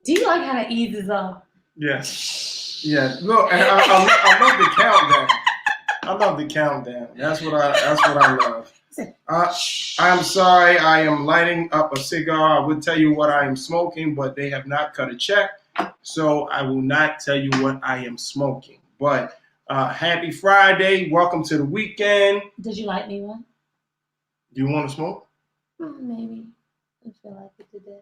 Do you like how that eases up? Yes. Yeah. Look, and I love the countdown. I love the countdown. That's what I love. I am sorry. I am lighting up a cigar. I would tell you what I am smoking, but they have not cut a check, so I will not tell you what I am smoking. But happy Friday. Welcome to the weekend. Did you light me one? Do you want to smoke? Maybe. I feel like it today.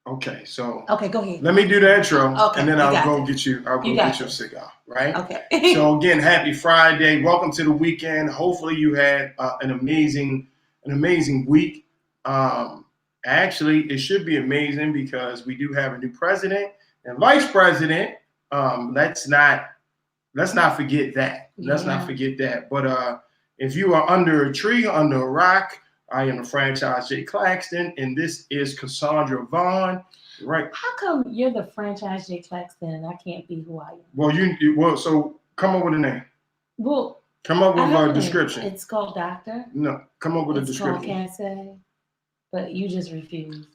Okay, so go ahead. Let me do the intro, okay, and then I'll go it. get you. I'll go get your cigar, right? Okay. So again, happy Friday. Welcome to the weekend. Hopefully, you had an amazing week. Actually, it should be amazing because we do have a new president and vice president. Let's not forget that. Let's not forget that. But if you are under a tree, under a rock, I am the franchise Jay Claxton, and this is Cassandra Vaughn. Right? How come you're the franchise Jay Claxton and I can't be who I am? Well, so come up with a name. Well, come up with a description. It's called Doctor. No, come up with a description. It's called Can't Say, but you just refuse.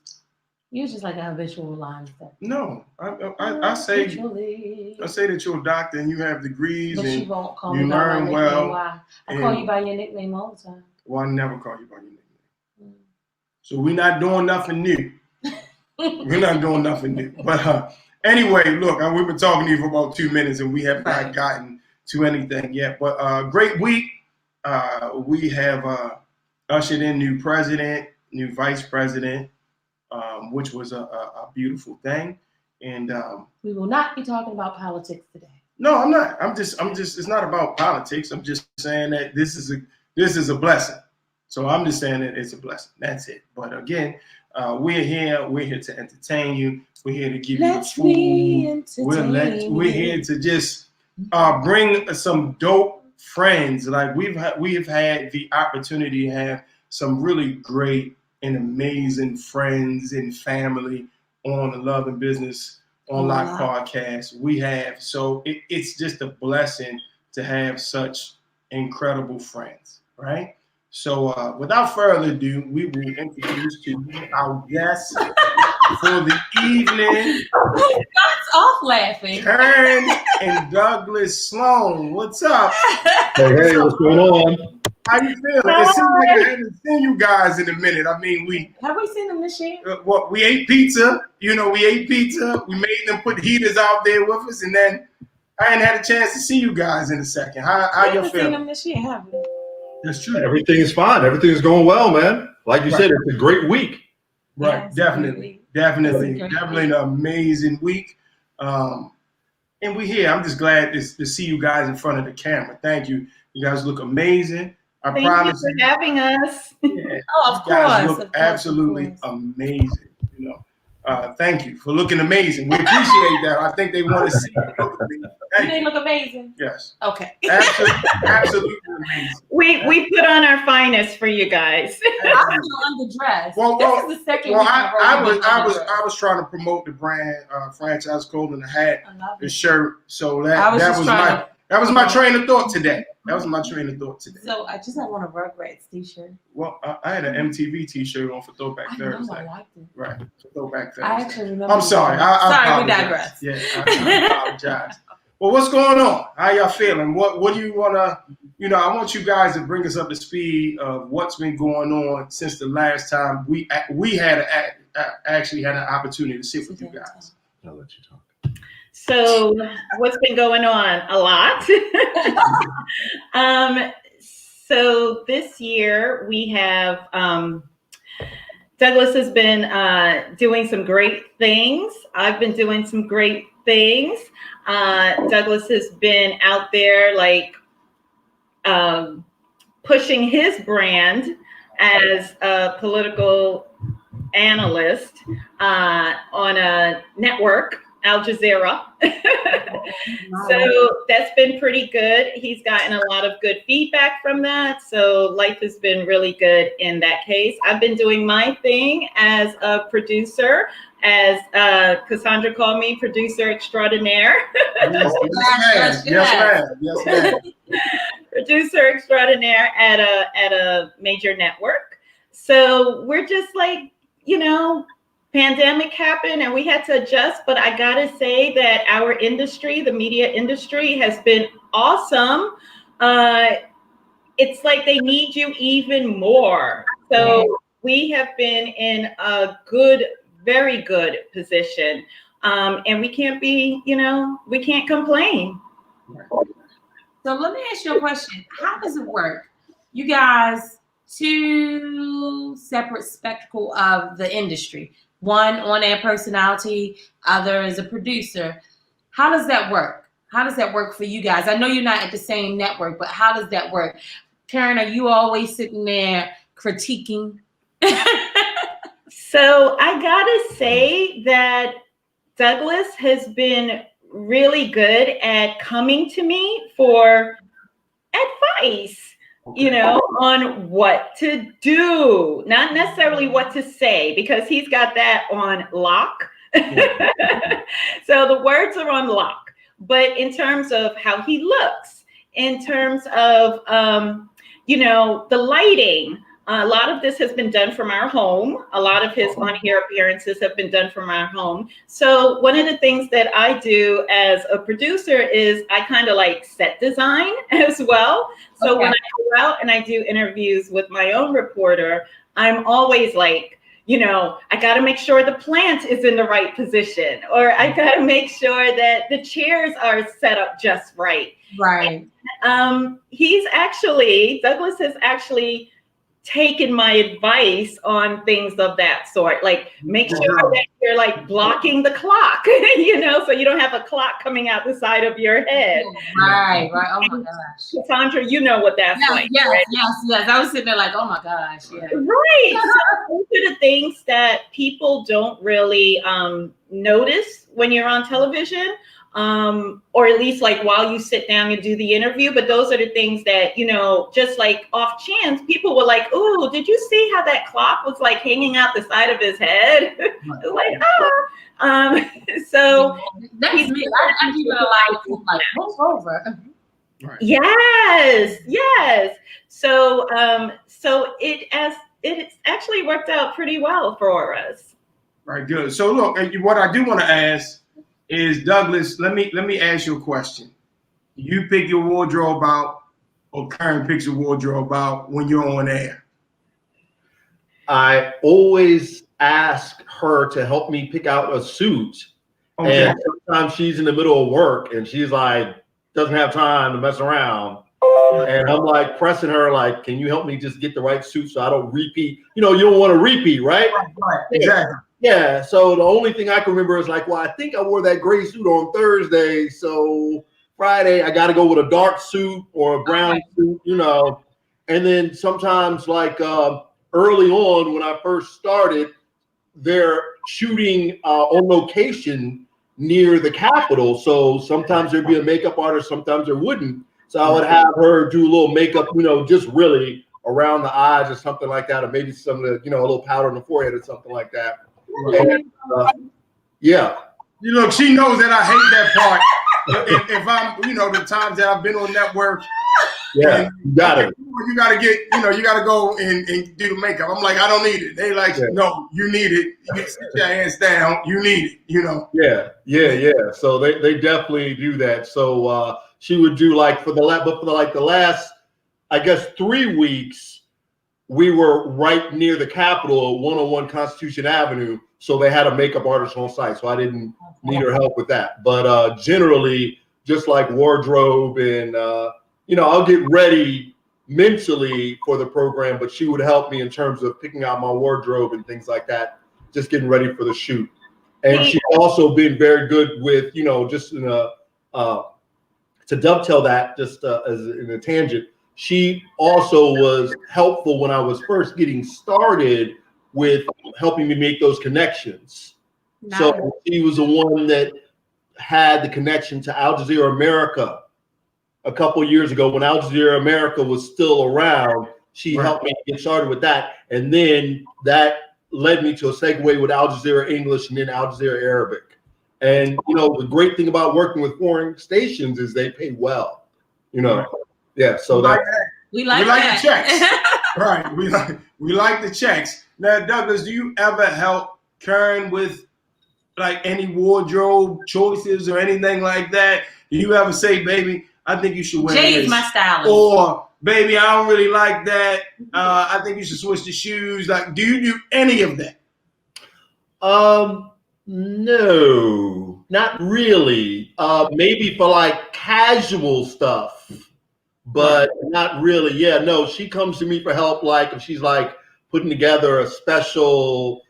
You're just like a habitual line stuff. No, I say that you're a doctor and you have degrees, but and you won't call you me by my learn nickname. well. Why? I call you by your nickname all the time. Well, I never call you by your nickname. So we're not doing nothing new. We're not doing nothing new. But anyway, look, we've been talking to you for about 2 minutes and we have not gotten to anything yet. But great week. We have ushered in new president, new vice president, which was a beautiful thing. And we will not be talking about politics today. No, I'm not. I'm just. It's not about politics. I'm just saying that this is a blessing. So I'm just saying that it's a blessing. That's it. But again, we're here. We're here to entertain you. We're here to give you food. We're here to just bring some dope friends. Like we have had the opportunity to have some really great and amazing friends and family on the Love and Business on Lock podcast. We have. So it's just a blessing to have such incredible friends, right? So without further ado, we will introduce to you our guest for the evening. That's off laughing. Karen and Douglas Sloan. What's up? Hey, what's going on? How you feeling? It seems like I haven't seen you guys in a minute. I mean, have we seen them this year? We ate pizza. We ate pizza. We made them put heaters out there with us, and then I hadn't had a chance to see you guys in a second. How you feeling? Seen them this year, have we? That's true. Everything is fine. Everything is going well, man. Like you said, it's a great week. Right. Yes, definitely an amazing week. And we're here. I'm just glad to see you guys in front of the camera. Thank you. You guys look amazing. Thank you for having us. Yeah, of course. You guys look absolutely amazing. Thank you for looking amazing. We appreciate that. I think they want to see you look amazing. Do they look amazing? Yes. Okay. Absolutely amazing. We put on our finest for you guys. I'm still underdressed. This is the second week. I was trying to promote the brand, franchise clothing, the hat, the shirt. So that was my train of thought today. So I just had on a Rugrats t-shirt. Well, I had an MTV t-shirt on for Throwback Thursday. I liked it. Right, for Throwback Thursday. I actually remember. I'm sorry. Sorry, we digress. Yeah, I apologize. Well, what's going on? How y'all feeling? What do you want to, I want you guys to bring us up to speed of what's been going on since the last time we actually had an opportunity to sit with you guys. I'll let you talk. So what's been going on? A lot. So this year we have, Douglas has been doing some great things. I've been doing some great things. Douglas has been out there pushing his brand as a political analyst on a network, Al Jazeera. So that's been pretty good. He's gotten a lot of good feedback from that. So life has been really good in that case. I've been doing my thing as a producer, as Cassandra called me, Producer Extraordinaire. Yes, ma'am. Producer Extraordinaire at a major network. So we're just pandemic happened and we had to adjust, but I gotta say that our industry, the media industry, has been awesome. It's like they need you even more. So we have been in a good, very good position. And we can't be, we can't complain. So let me ask you a question. How does it work? You guys, two separate spectacle of the industry. One on-air personality, other is a producer. How does that work? How does that work for you guys? I know you're not at the same network, but how does that work? Karen, are you always sitting there critiquing? So I gotta say that Douglas has been really good at coming to me for advice, on what to do, not necessarily what to say, because he's got that on lock. So the words are on lock, but in terms of how he looks, in terms of, the lighting, a lot of this has been done from our home. A lot of his on-air appearances have been done from our home. So one of the things that I do as a producer is I kind of like set design as well. So when I go out and I do interviews with my own reporter, I'm always like, I got to make sure the plant is in the right position, or I got to make sure that the chairs are set up just right. Right. And, Douglas has actually taken my advice on things of that sort. Like, make sure that you're like blocking the clock, so you don't have a clock coming out the side of your head. Right. Oh my gosh. Sandra, you know what that's like. Yes, right? yes. I was sitting there like, oh my gosh. Yeah. Right. So those are the things that people don't really notice when you're on television. Or at least like while you sit down and do the interview. But those are the things that, just like off chance, people were like, "Oh, did you see how that clock was like hanging out the side of his head?" It's like, so that's me. I do it a lot of like, move over. Right. Yes. So, it's actually worked out pretty well for us. Right, good. So look, what I do want to ask is, Douglas, let me ask you a question. You pick your wardrobe out, or Karen picks your wardrobe out when you're on air? I always ask her to help me pick out a suit. Okay. And sometimes she's in the middle of work and she's like, doesn't have time to mess around. And I'm like pressing her, like, can you help me just get the right suit so I don't repeat? You don't want to repeat, right? Right, exactly. Yeah, so the only thing I can remember is like, well, I think I wore that gray suit on Thursday, so Friday I got to go with a dark suit or a brown suit, And then sometimes like early on when I first started, they're shooting on location near the Capitol. So sometimes there'd be a makeup artist, sometimes there wouldn't. So I would have her do a little makeup, just really around the eyes or something like that, or maybe some of the, a little powder on the forehead or something like that. And, yeah. Look, she knows that I hate that part. if I'm, the times that I've been on network. Yeah, you got it. You got to get, you got to go and do the makeup. I'm like, I don't need it. They like, no, you need it. You sit your ass down. You need it, Yeah. So they definitely do that. So she would do like for the last, I guess, 3 weeks, we were right near the Capitol, 101 Constitution Avenue. So they had a makeup artist on site. So I didn't need her help with that. But generally, just like wardrobe and, I'll get ready mentally for the program, but she would help me in terms of picking out my wardrobe and things like that, just getting ready for the shoot. And she's also been very good with, just in to dovetail that, just as in a tangent, she also was helpful when I was first getting started with helping me make those connections. Nice. So she was the one that had the connection to Al Jazeera America a couple of years ago when Al Jazeera America was still around. She helped me get started with that. And then that led me to a segue with Al Jazeera English and then Al Jazeera Arabic. And, the great thing about working with foreign stations is they pay well, Yeah, so we like the checks. Right. We like the checks. Now, Douglas, do you ever help Karen with like any wardrobe choices or anything like that? Do you ever say, baby, I think you should wear Jay this? is my stylist. Or, baby, I don't really like that. I think you should switch the shoes. Like, do you do any of that? No, not really. Maybe for like casual stuff, but not really. Yeah, no, she comes to me for help. Like if she's like putting together a special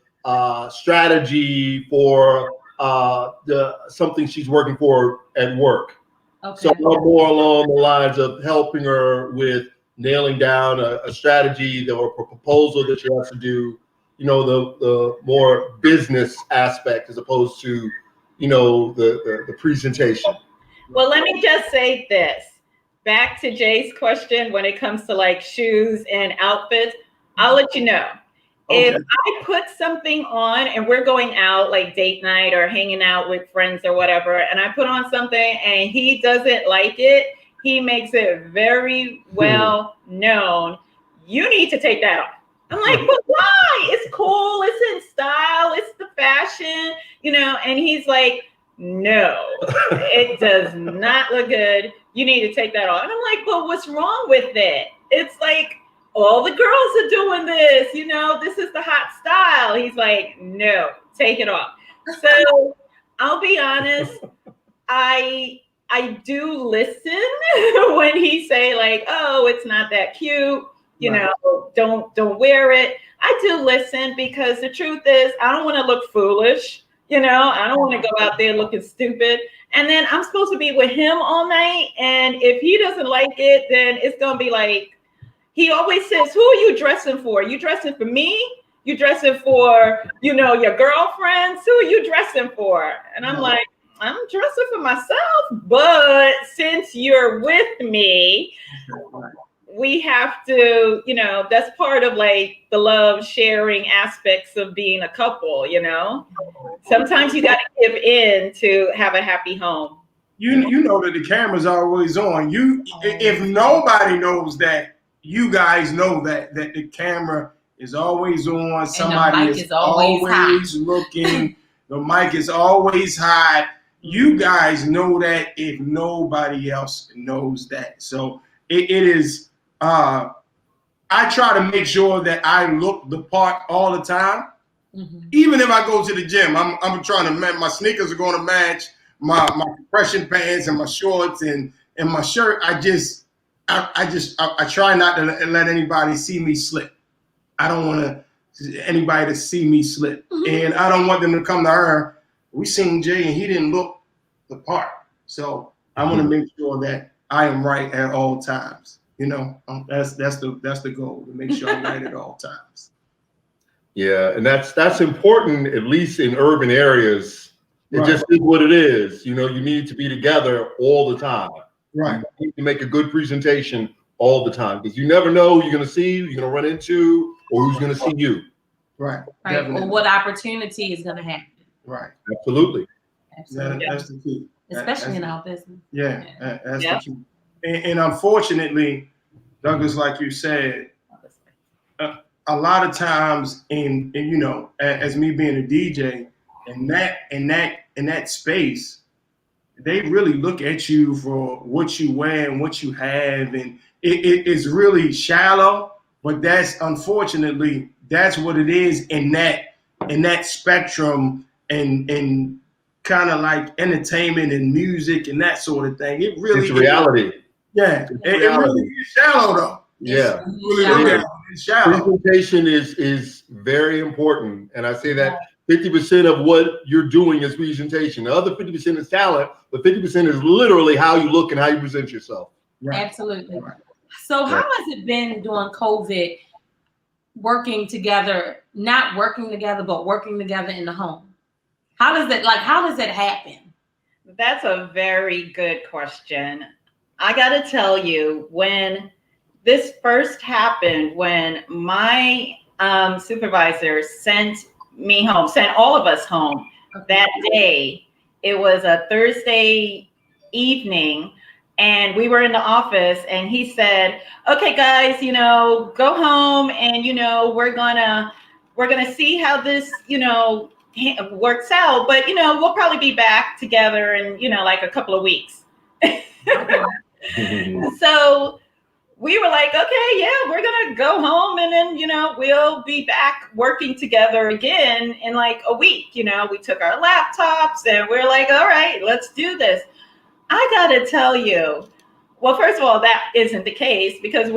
strategy for something she's working for at work. Okay. So I'm more along the lines of helping her with nailing down a strategy or a proposal that she has to do. You know, the more business aspect as opposed to, you know, the presentation. Well, let me just say this. Back to Jay's question when it comes to like shoes and outfits, I'll let you know. Okay. If I put something on and we're going out like date night or hanging out with friends or whatever, and I put on something and he doesn't like it, he makes it very well known, you need to take that off. I'm like, but why? It's cool. It's in style. It's the fashion, you know? And he's like, no, it does not look good. You need to take that off. And I'm like, well, what's wrong with it? It's like, all the girls are doing this, you know, this is the hot style. He's like, no, take it off. So I'll be honest, I do listen when he say like, oh, it's not that cute. You know, don't wear it. I do listen because the truth is I don't want to look foolish. You know, I don't want to go out there looking stupid. And then I'm supposed to be with him all night. And if he doesn't like it, then it's going to be like, he always says, who are you dressing for? You dressing for me? You dressing for, you know, your girlfriends? Who are you dressing for? And I'm like, I'm dressing for myself. But since you're with me, we have to, you know, that's part of like the love sharing aspects of being a couple, you know. Sometimes you got to give in to have a happy home. You know that the camera's always on. If nobody knows that, you guys know that the camera is always on. Somebody is always looking. The mic is always hot. You guys know that if nobody else knows that. So it is. I try to make sure that I look the part all the time. Mm-hmm. Even if I go to the gym, I'm trying to match. My sneakers are going to match my compression pants and my shorts and my shirt. I try not to let anybody see me slip. I don't want anybody to see me slip, and I don't want them to come to her. We seen Jay and he didn't look the part, so I want to make sure that I am right at all times. You know, that's the goal, to make sure I'm right at all times. Yeah, and that's important, at least in urban areas. It just is what it is. You know, you need to be together all the time. Right. You need to make a good presentation all the time because you never know who you're going to see, who you're going to run into, or who's going to see you. Right. Or what opportunity is going to happen. Right. Absolutely. That's the key. Especially in our business. Yeah, that's the key. And unfortunately, Douglas, like you said, a lot of times in you know, as me being a DJ, in that space, they really look at you for what you wear and what you have, and it's really shallow. But that's unfortunately that's what it is in that spectrum and kind of like entertainment and music and that sort of thing. It really it's reality. Yeah, it really is shallow though. Yeah, it's shallow. Presentation is very important, and I say that 50% of what you're doing is presentation. The other 50% is talent, but 50% is literally how you look and how you present yourself. Right. Absolutely. Right. So how has it been during COVID, working together, not working together, but working together in the home? How does it happen? That's a very good question. I got to tell you, when this first happened, when my supervisor sent me home, sent all of us home that day, it was a Thursday evening, and we were in the office, and he said, okay, guys, you know, go home, and, you know, we're gonna see how this, you know, works out. But, we'll probably be back together in, like a couple of weeks. So we were like, okay, yeah, we're going to go home and then, we'll be back working together again in like a week. We took our laptops and we're like, all right, let's do this. I got to tell you, well, first of all, that isn't the case because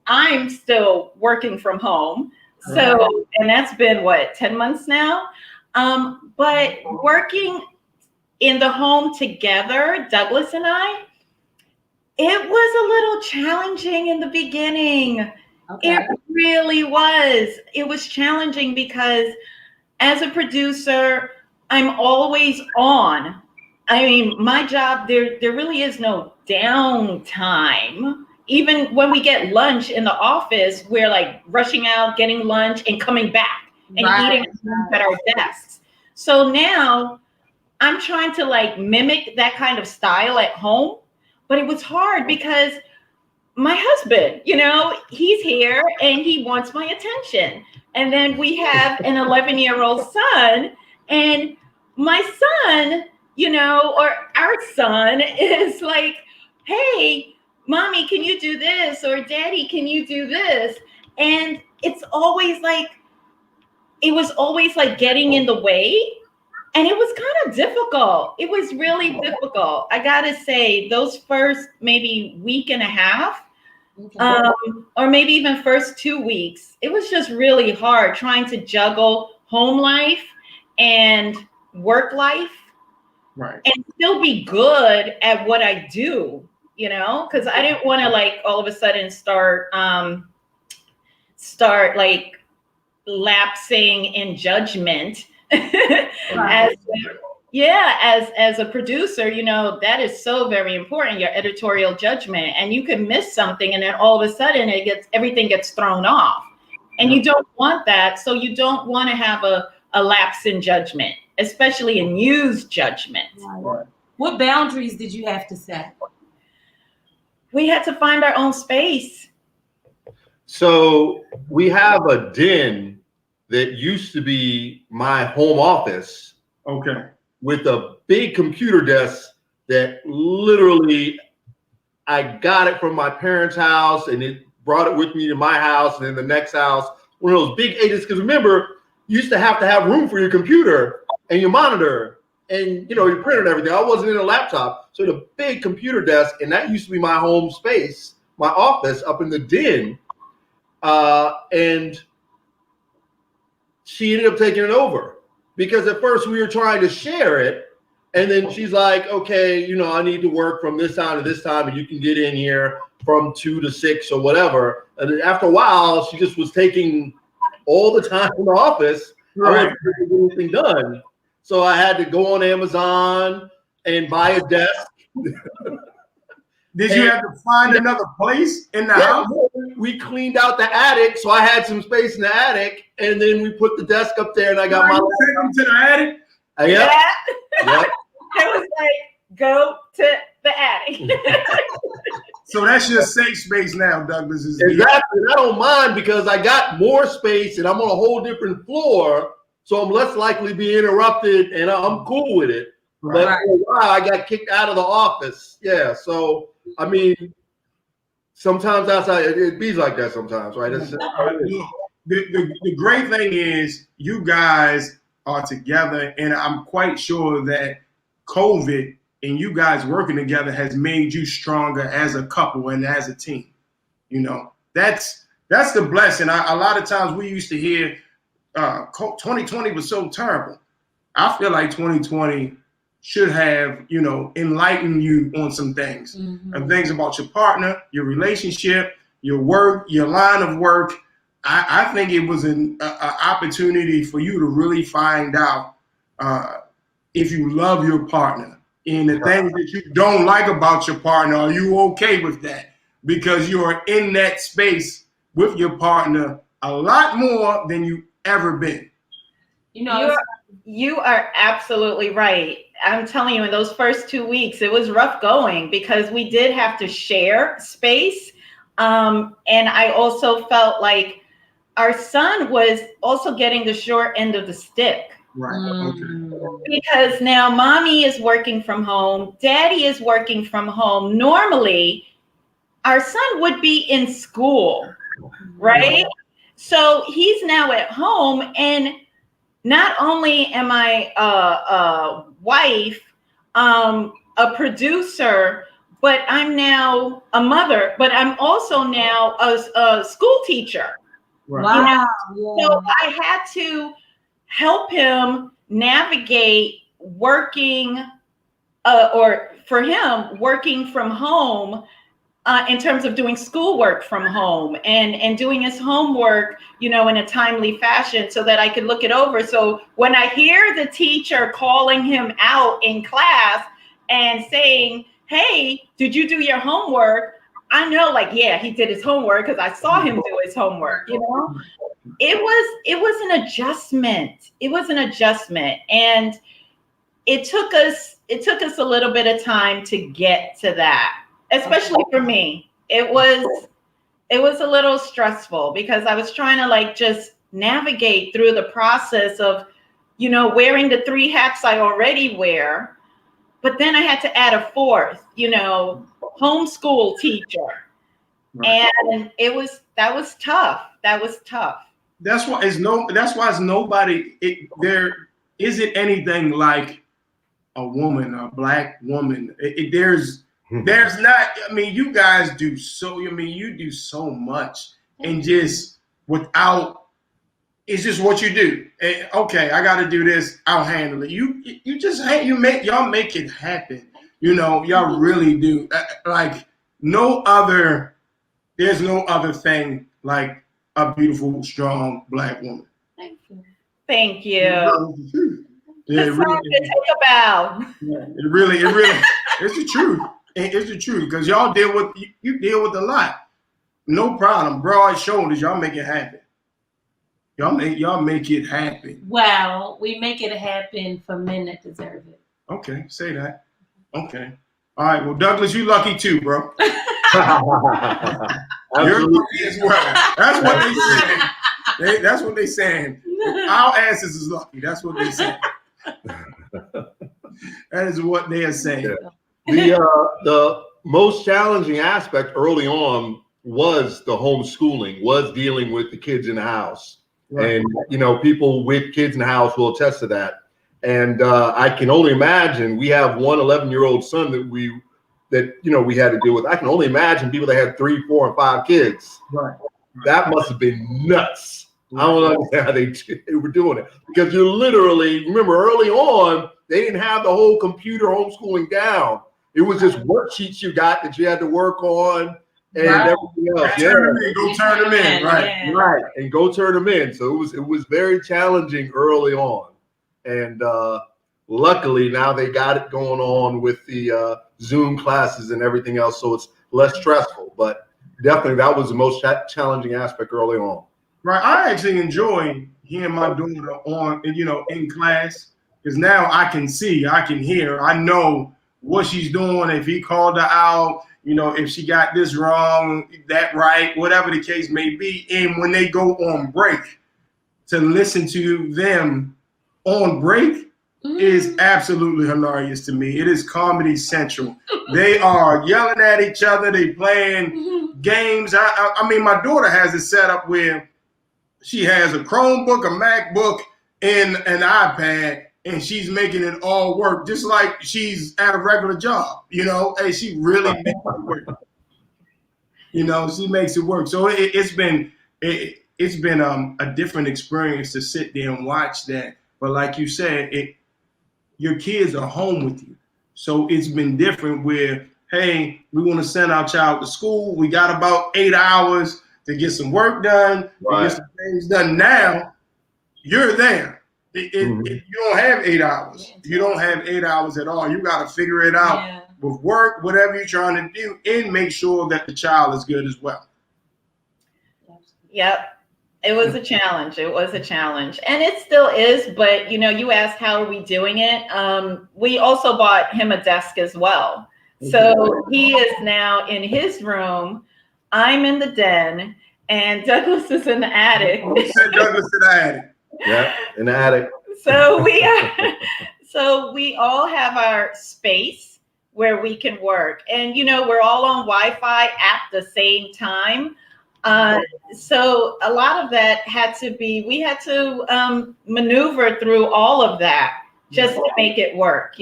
I'm still working from home. So, and that's been 10 months now. But working in the home together, Douglas and I, it was a little challenging in the beginning. Okay. It really was. It was challenging because as a producer, I'm always on. I mean, my job, there really is no downtime. Even when we get lunch in the office, we're like rushing out, getting lunch and coming back and eating at our desks. So now I'm trying to like mimic that kind of style at home. But it was hard because my husband, he's here and he wants my attention. And then we have an 11-year-old son, and my son, or our son is like, hey, mommy, can you do this? Or daddy, can you do this? And it was always like getting in the way. And it was kind of difficult. It was really difficult. I got to say, those first maybe week and a half, or maybe even first 2 weeks, it was just really hard trying to juggle home life and work life, and still be good at what I do, because I didn't want to like all of a sudden start like lapsing in judgment. As a producer, that is so very important, your editorial judgment, and you can miss something and then all of a sudden everything gets thrown off, and you don't want that. So you don't want to have a lapse in judgment, especially in news judgment. What boundaries did you have to set? We had to find our own space. So we have a den that used to be my home office. Okay. With a big computer desk that literally I got it from my parents' house and it brought it with me to my house and then the next house. One of those big agents, because remember, you used to have room for your computer and your monitor and your printer and everything. I wasn't in a laptop. So the big computer desk, and that used to be my home space, my office up in the den. And she ended up taking it over because at first we were trying to share it. And then she's like, okay, I need to work from this time to this time and you can get in here from 2 to 6 or whatever. And then after a while, she just was taking all the time in the office. I wasn't getting anything done. So I had to go on Amazon and buy a desk. Did you have to find another place in the house? We cleaned out the attic, so I had some space in the attic, and then we put the desk up there, and I got my. To the attic? Yep. I was like, go to the attic. So that's your safe space now, Douglas. Exactly. I don't mind because I got more space, and I'm on a whole different floor, so I'm less likely to be interrupted, and I'm cool with it. But for a while, I got kicked out of the office. Yeah, so. I mean, sometimes outside it be like that sometimes, right? The great thing is you guys are together, and I'm quite sure that COVID and you guys working together has made you stronger as a couple and as a team. That's the blessing. A lot of times we used to hear 2020 was so terrible. I feel like 2020 should have, enlightened you on some things and things about your partner, your relationship, your work, your line of work. I think it was an opportunity for you to really find out if you love your partner and the things that you don't like about your partner. Are you okay with that? Because you are in that space with your partner a lot more than you've ever been. You are absolutely right. I'm telling you, in those first 2 weeks, it was rough going because we did have to share space. And I also felt like our son was also getting the short end of the stick. Right. Mm. Because now mommy is working from home, daddy is working from home. Normally, our son would be in school, right? So he's now at home, and not only am I a wife, a producer, but I'm now a mother, but I'm also now a school teacher. Right. Wow. So I had to help him navigate working, or for him, working from home, in terms of doing schoolwork from home and doing his homework, in a timely fashion so that I could look it over. So when I hear the teacher calling him out in class and saying, "Hey, did you do your homework?" I know, like, yeah, he did his homework because I saw him do his homework, It was an adjustment. It was an adjustment. And it took us a little bit of time to get to that. Especially for me, it was a little stressful because I was trying to just navigate through the process of, wearing the 3 hats I already wear, but then I had to add a fourth, homeschool teacher, Right. and that was tough. That was tough. That's why it's nobody. There isn't anything like a woman, a black woman. There's not. I mean, you guys do so. I mean, you do so much, and just without. It's just what you do. Okay, I got to do this. I'll handle it. Y'all make it happen. Y'all really do. Like no other. There's no other thing like a beautiful, strong black woman. Thank you. Thank you. Yeah, it really, take a bow. it really, it's the truth. It's the truth because y'all deal with you deal with a lot. No problem, broad shoulders. Y'all make it happen. Y'all make it happen. Well, we make it happen for men that deserve it. Okay, say that. Okay. All right. Well, Douglas, you lucky too, bro. You're lucky as well. That's what they saying. That's what they saying. Our asses is lucky. That's what they saying. That is what they are saying. Yeah. The most challenging aspect early on was the homeschooling, was dealing with the kids in the house. Right. And, people with kids in the house will attest to that. And I can only imagine, we have one 11-year-old son that we had to deal with. I can only imagine people that had 3, 4, and 5 kids. Right. That must have been nuts. I don't understand how they were doing it, because you literally remember early on, they didn't have the whole computer homeschooling down. It was just worksheets you got that you had to work on and everything else. Go turn them in. Right. Yeah. Right. And go turn them in. So it was very challenging early on. And luckily now they got it going on with the Zoom classes and everything else. So it's less stressful, but definitely that was the most challenging aspect early on. Right. I actually enjoy hearing my daughter on, in class, because now I can see, I can hear, I know what she's doing. If he called her out, if she got this wrong, that right, whatever the case may be. And when they go on break, to listen to them on break is absolutely hilarious to me. It is Comedy Central. They are yelling at each other. They playing games. I mean, my daughter has it set up where she has a Chromebook, a MacBook, and an iPad, and she's making it all work, just like she's at a regular job, and she really makes it work. She makes it work. So it's been a different experience to sit there and watch that. But like you said, your kids are home with you. So it's been different where, hey, we want to send our child to school. We got about 8 hours to get some work done, to get some things done. Now, you're there. You don't have 8 hours. You don't have 8 hours at all. You got to figure it out with work, whatever you're trying to do, and make sure that the child is good as well. Yep. It was a challenge. It was a challenge. And it still is. But, you asked, how are we doing it? We also bought him a desk as well. So he is now in his room. I'm in the den. And Douglas is in the attic. Who said Douglas in the attic? Yeah, in the attic. So we are, so we all have our space where we can work, and we're all on Wi-Fi at the same time. So a lot of that we had to maneuver through all of that just to make it work.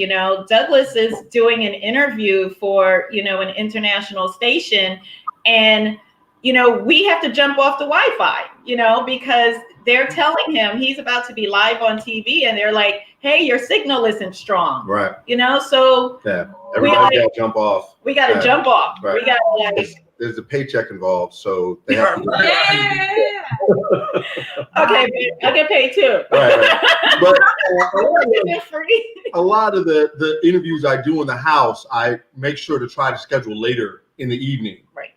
Douglas is doing an interview for, an international station, and, we have to jump off the Wi-Fi, because they're telling him he's about to be live on TV, and they're like, hey, your signal isn't strong. Right. So everybody got to jump off. We got to jump off. Right. We got to there's a paycheck involved, so they have to. Okay, I get paid too. Right. But a lot of the interviews I do in the house, I make sure to try to schedule later in the evening. Right.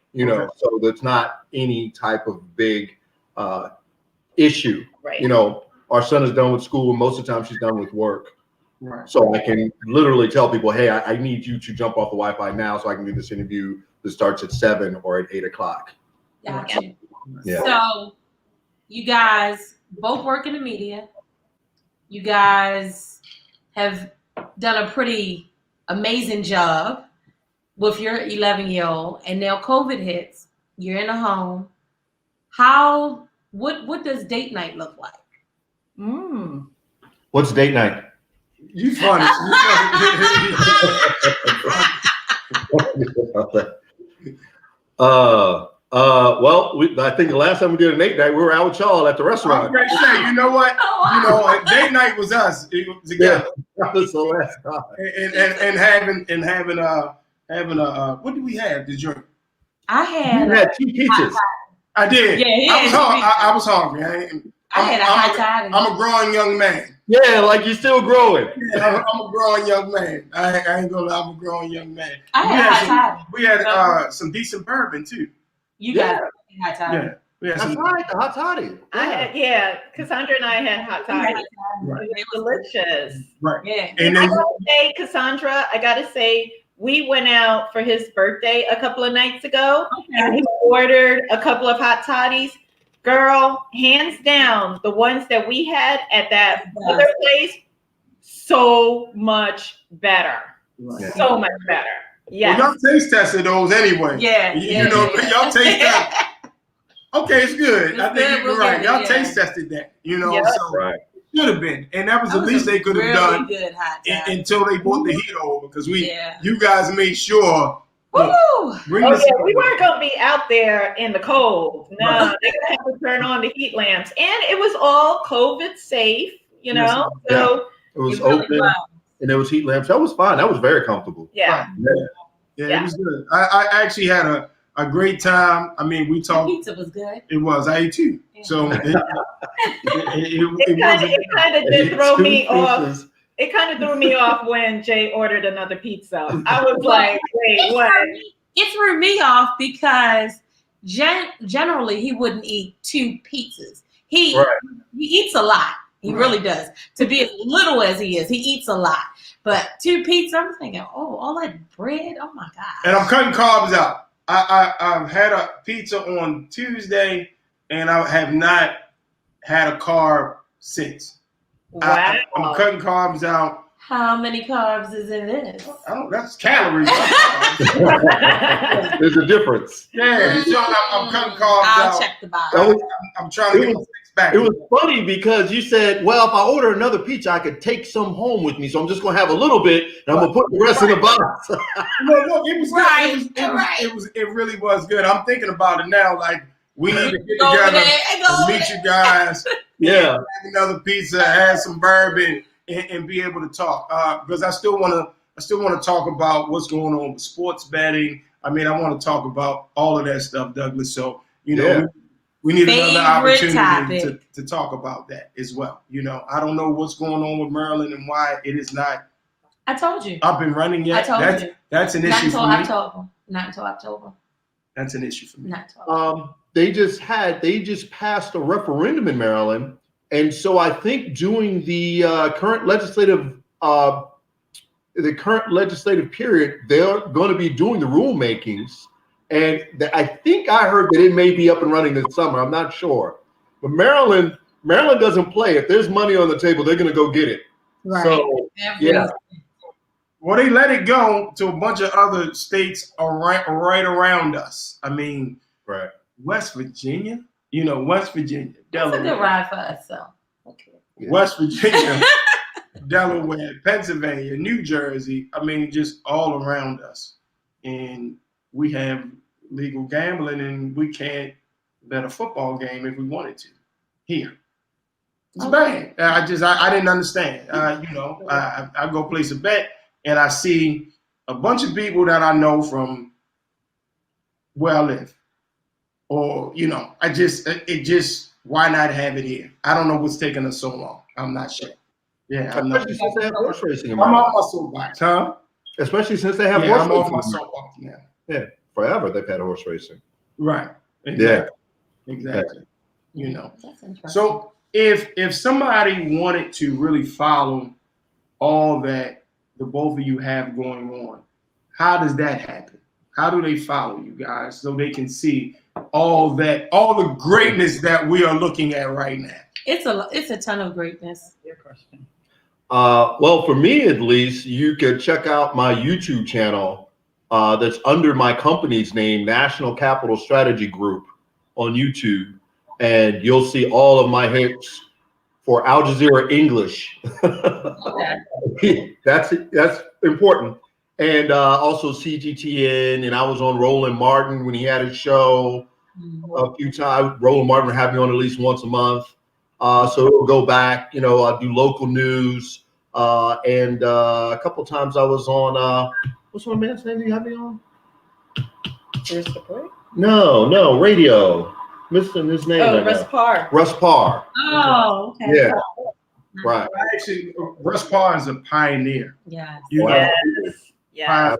So there's not any type of big issue. Right. Our son is done with school, and most of the time she's done with work. Right. So I can literally tell people, hey, I need you to jump off the Wi-Fi now so I can do this interview that starts at 7 or at 8 o'clock. Gotcha. Yeah. So you guys both work in the media. You guys have done a pretty amazing job with your 11-year-old, and now COVID hits. You're in a home. What does date night look like? What's date night? You funny. Well, I think the last time we did a date night, we were out with y'all at the restaurant. I'm gonna say, you know what? Date night was us together. That was the last time. And having a what did we have to drink? I had. You had 2 pizzas. I did. Yeah, I was hungry. I had a hot toddy. I'm a growing young man. Yeah, like you're still growing. Yeah, I'm a growing young man. I ain't gonna lie, I'm a growing young man. I had hot toddy. We had some decent bourbon too. You got hot toddy. Yeah. We had That's right, the hot toddy. Cassandra and I had hot toddy. Right. It was delicious. Right. Yeah. And then Cassandra, I gotta say, we went out for his birthday a couple of nights ago, and we ordered a couple of hot toddies. Girl, hands down, the ones that we had at that other place, so much better. Right. So much better. Yeah. Well, y'all taste tested those anyway. Yeah. Y'all taste tested. Okay, it's good. It's I think you're right. Y'all taste tested that. So right. Should have been, and that was the least they could have done good hot toddy. until they brought the heat over, because you guys made sure. Woo! We weren't gonna be out there in the cold. No, they're gonna have to turn on the heat lamps, and it was all COVID safe. So it was open, and there was heat lamps. That was fine. That was very comfortable. Yeah, it was good. I actually had a great time. I mean, we talked. The pizza was good. It was. I ate 2. Yeah. So it kind of did throw me off. It kind of threw me off when Jay ordered another pizza. I was like, wait, what? It threw me off because generally he wouldn't eat 2 pizzas. He eats a lot. He really does. To be as little as he is, he eats a lot. But 2 pizzas, I'm thinking, all that bread, oh my God. And I'm cutting carbs out. I've had a pizza on Tuesday, and I have not had a carb since. Wow. I'm cutting carbs out. How many carbs is in this? That's calories. There's a difference. Yeah, so I'm cutting carbs out. I'll check the bottle. I'm trying to get my 6 back. It was funny because you said, well, if I order another pizza, I could take some home with me. So I'm just going to have a little bit, and I'm going to put the rest in the box. No, it was good. It really was good. I'm thinking about it now. Like, we need to get together and meet you guys. Yeah. Have another pizza, have some bourbon, and be able to talk. Because I still want to talk about what's going on with sports betting. I mean, I want to talk about all of that stuff, Douglas. So, we need another opportunity to talk about that as well. I don't know what's going on with Maryland and why it is not. I told you. Up and running yet. I told you. That's an issue for me. Not until October. That's an issue for me. Not until October. They just passed a referendum in Maryland, and so I think during the current legislative period, they're going to be doing the rulemakings, and I think I heard that it may be up and running this summer. I'm not sure, but Maryland Maryland doesn't play. If there's money on the table, they're going to go get it. Right. So, yeah. Well, they let it go to a bunch of other states right around us. I mean, Right. West Virginia, West Virginia, That's Delaware. a good ride for us, so. Okay. West Virginia, Delaware, Pennsylvania, New Jersey. I mean, just all around us. And we have legal gambling, and we can't bet a football game if we wanted to here. It's bad. I didn't understand. I go place a bet, and I see a bunch of people that I know from where I live. Or, why not have it here? I don't know what's taking us so long. I'm not sure. Yeah, I'm not. Especially since they have horse racing. I'm off my soapbox, huh? Especially since they have Yeah, horse I'm racing. off my soapbox now. Yeah, forever they've had horse racing. Right. Yeah. Exactly. That's interesting. So if somebody wanted to really follow all that the both of you have going on, how does that happen? How do they follow you guys so they can see all the greatness that we are looking at right now? It's a ton of greatness. Your question. Well, for me at least, you could check out my YouTube channel that's under my company's name, National Capital Strategy Group, on YouTube, and you'll see all of my hits for Al Jazeera English. Okay. That's important. And also CGTN, and I was on Roland Martin when he had his show a few times. Roland Martin would have me on at least once a month. So it'll go back, I do local news. And a couple times I was on, what's my man's name you have me on? No, radio. Missing his name. Oh, Russ Parr. Russ Parr. Oh, okay. Yeah. Right. Actually, Russ Parr is a pioneer. Yes. Yeah.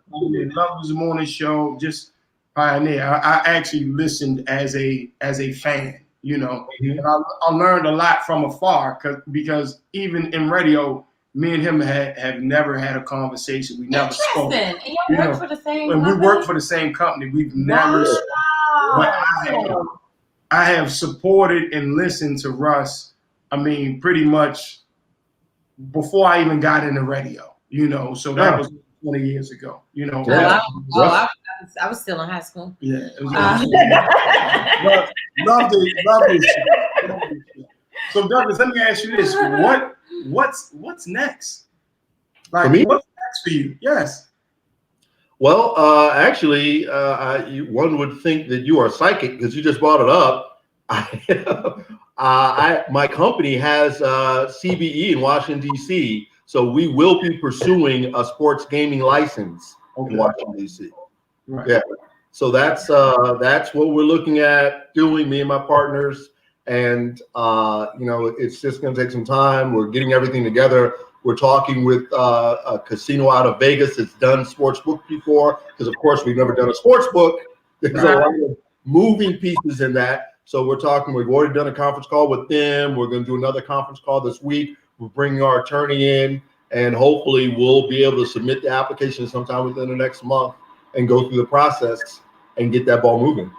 Pioneer. Love his morning show, just pioneer. I actually listened as a fan, and I learned a lot from afar because even in radio, me and him have never had a conversation. We never spoke. And you work for the same and company? we work for the same company. We've never spoken. But I have supported and listened to Russ, pretty much before I even got into radio, so that was 20 years ago, I was still in high school. Yeah. Love this. So Douglas, let me ask you this. What's next? Like, for me? What's next for you? Yes. Well, actually, one would think that you are psychic because you just brought it up. My company has CBE in Washington, D.C., so we will be pursuing a sports gaming license in Washington, D.C. Right. Yeah. So that's what we're looking at doing, me and my partners. And, it's just going to take some time. We're getting everything together. We're talking with a casino out of Vegas that's done sports book before, because of course we've never done a sports book. There's a lot of moving pieces in that. So we're talking, we've already done a conference call with them. We're going to do another conference call this week. We're bringing our attorney in, and hopefully we'll be able to submit the application sometime within the next month and go through the process and get that ball moving.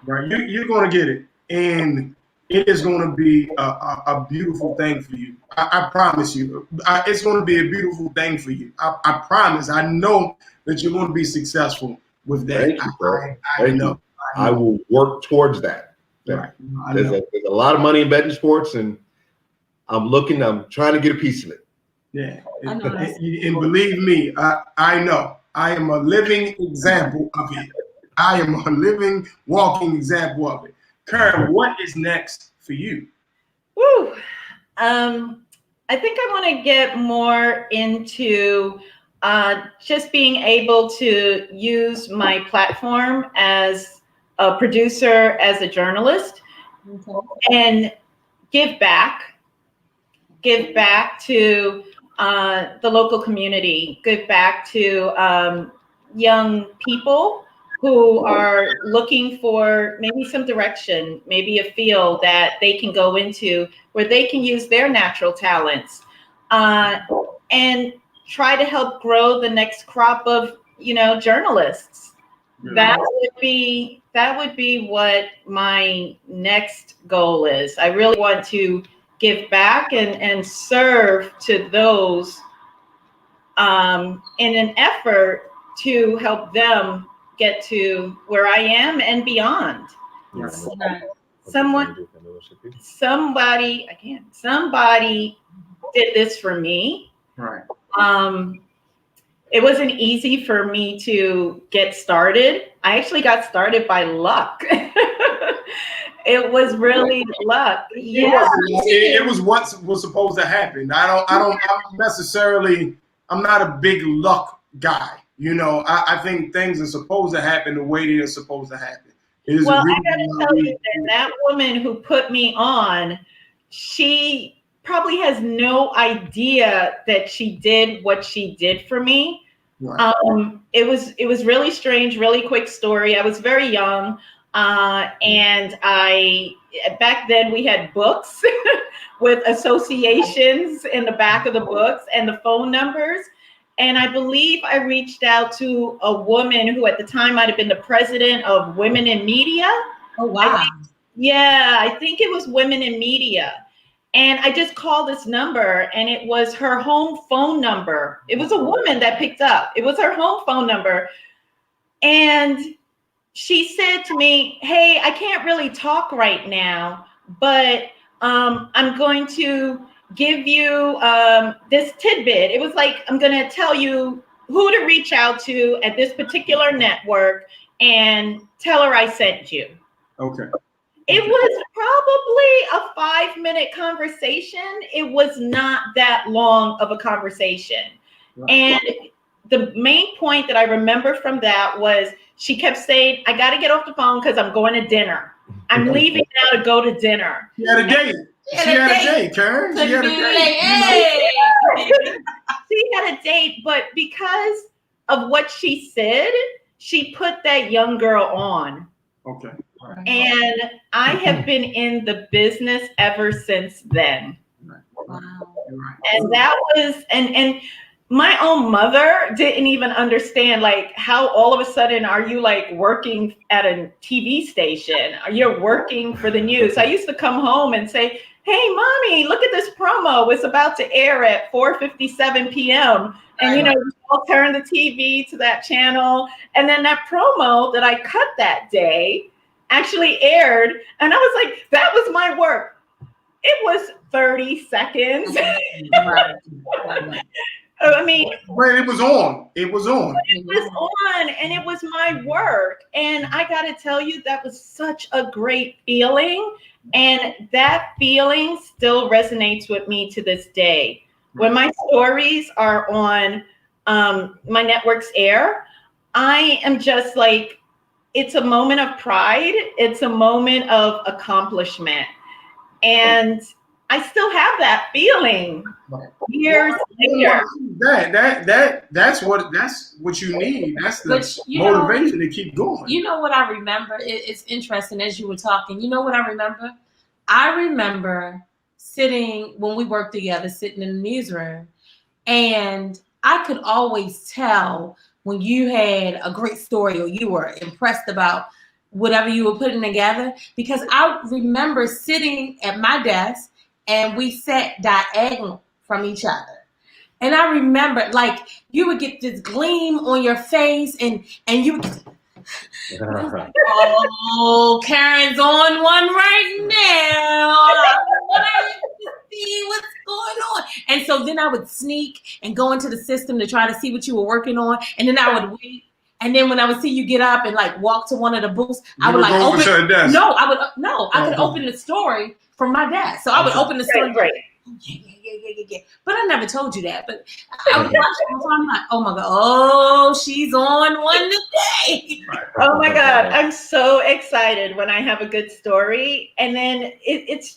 Right. You're going to get it. And it is going to be a beautiful thing for you. I promise you. It's going to be a beautiful thing for you. I promise. I know that you're going to be successful with that. Thank you, bro. I know. I will work towards that. Right. There's a lot of money in betting sports, and I'm trying to get a piece of it. Yeah. And believe me, I know. I am a living example of it. I am a living, walking example of it. Karen, what is next for you? Woo. I think I want to get more into just being able to use my platform as a producer, as a journalist, and give back to the local community, give back to young people who are looking for maybe some direction, maybe a field that they can go into where they can use their natural talents, and try to help grow the next crop of, journalists. That would be what my next goal is. I really want to give back and serve to those in an effort to help them get to where I am and beyond. Somebody did this for me. Right. It wasn't easy for me to get started. I actually got started by luck. It was really luck. Yeah. It was what was supposed to happen. I'm not a big luck guy. You know, I think things are supposed to happen the way they're supposed to happen. Well, I gotta tell you that woman who put me on, she probably has no idea that she did what she did for me. Right. It was really strange, really quick story. I was very young, and back then we had books with associations in the back of the books and the phone numbers. And I believe I reached out to a woman who at the time might have been the president of Women in Media. Oh, wow. I think it was Women in Media. And I just called this number, and it was her home phone number. It was a woman that picked up. It was her home phone number. And she said to me, hey, I can't really talk right now, but I'm going to give you this tidbit. It was like, I'm going to tell you who to reach out to at this particular network and tell her I sent you. Okay. It was probably a 5-minute conversation. It was not that long of a conversation. Right. And the main point that I remember from that was she kept saying, I got to get off the phone because I'm going to dinner. I'm leaving now to go to dinner. She had a date. She had a date, Karen. She had a date. She had a date, but because of what she said, she put that young girl on. Okay. And I have been in the business ever since then. Wow. And that was, and my own mother didn't even understand, like, how all of a sudden are you like working at a TV station? You're working for the news. I used to come home and say, hey, mommy, look at this promo. It's about to air at 4:57 p.m. And, you know, I'll turn the TV to that channel. And then that promo that I cut that day actually aired. And I was like, that was my work. It was 30 seconds. I mean, but it was on. It was on. It was on, and it was my work. And I got to tell you, that was such a great feeling. And that feeling still resonates with me to this day. When my stories are on my network's air, I am just like, it's a moment of pride. It's a moment of accomplishment. And I still have that feeling years later. That's what you need. That's the motivation to keep going. You know what I remember? It's interesting as you were talking. You know what I remember? I remember sitting when we worked together, sitting in the newsroom, and I could always tell when you had a great story or you were impressed about whatever you were putting together, because I remember sitting at my desk and we sat diagonal from each other. And I remember, like, you would get this gleam on your face and you would get, oh, Karen's on one right now. I want to see what's going on. And so then I would sneak and go into the system to try to see what you were working on. And then I would wait. And then when I would see you get up and like walk to one of the booths, I would like open. I could open the story from my desk. So I would open the story. Right. Yeah. But I never told you that. But I was watching, I'm like, oh my God, oh, she's on one today. Oh my God, I'm so excited when I have a good story. And then it's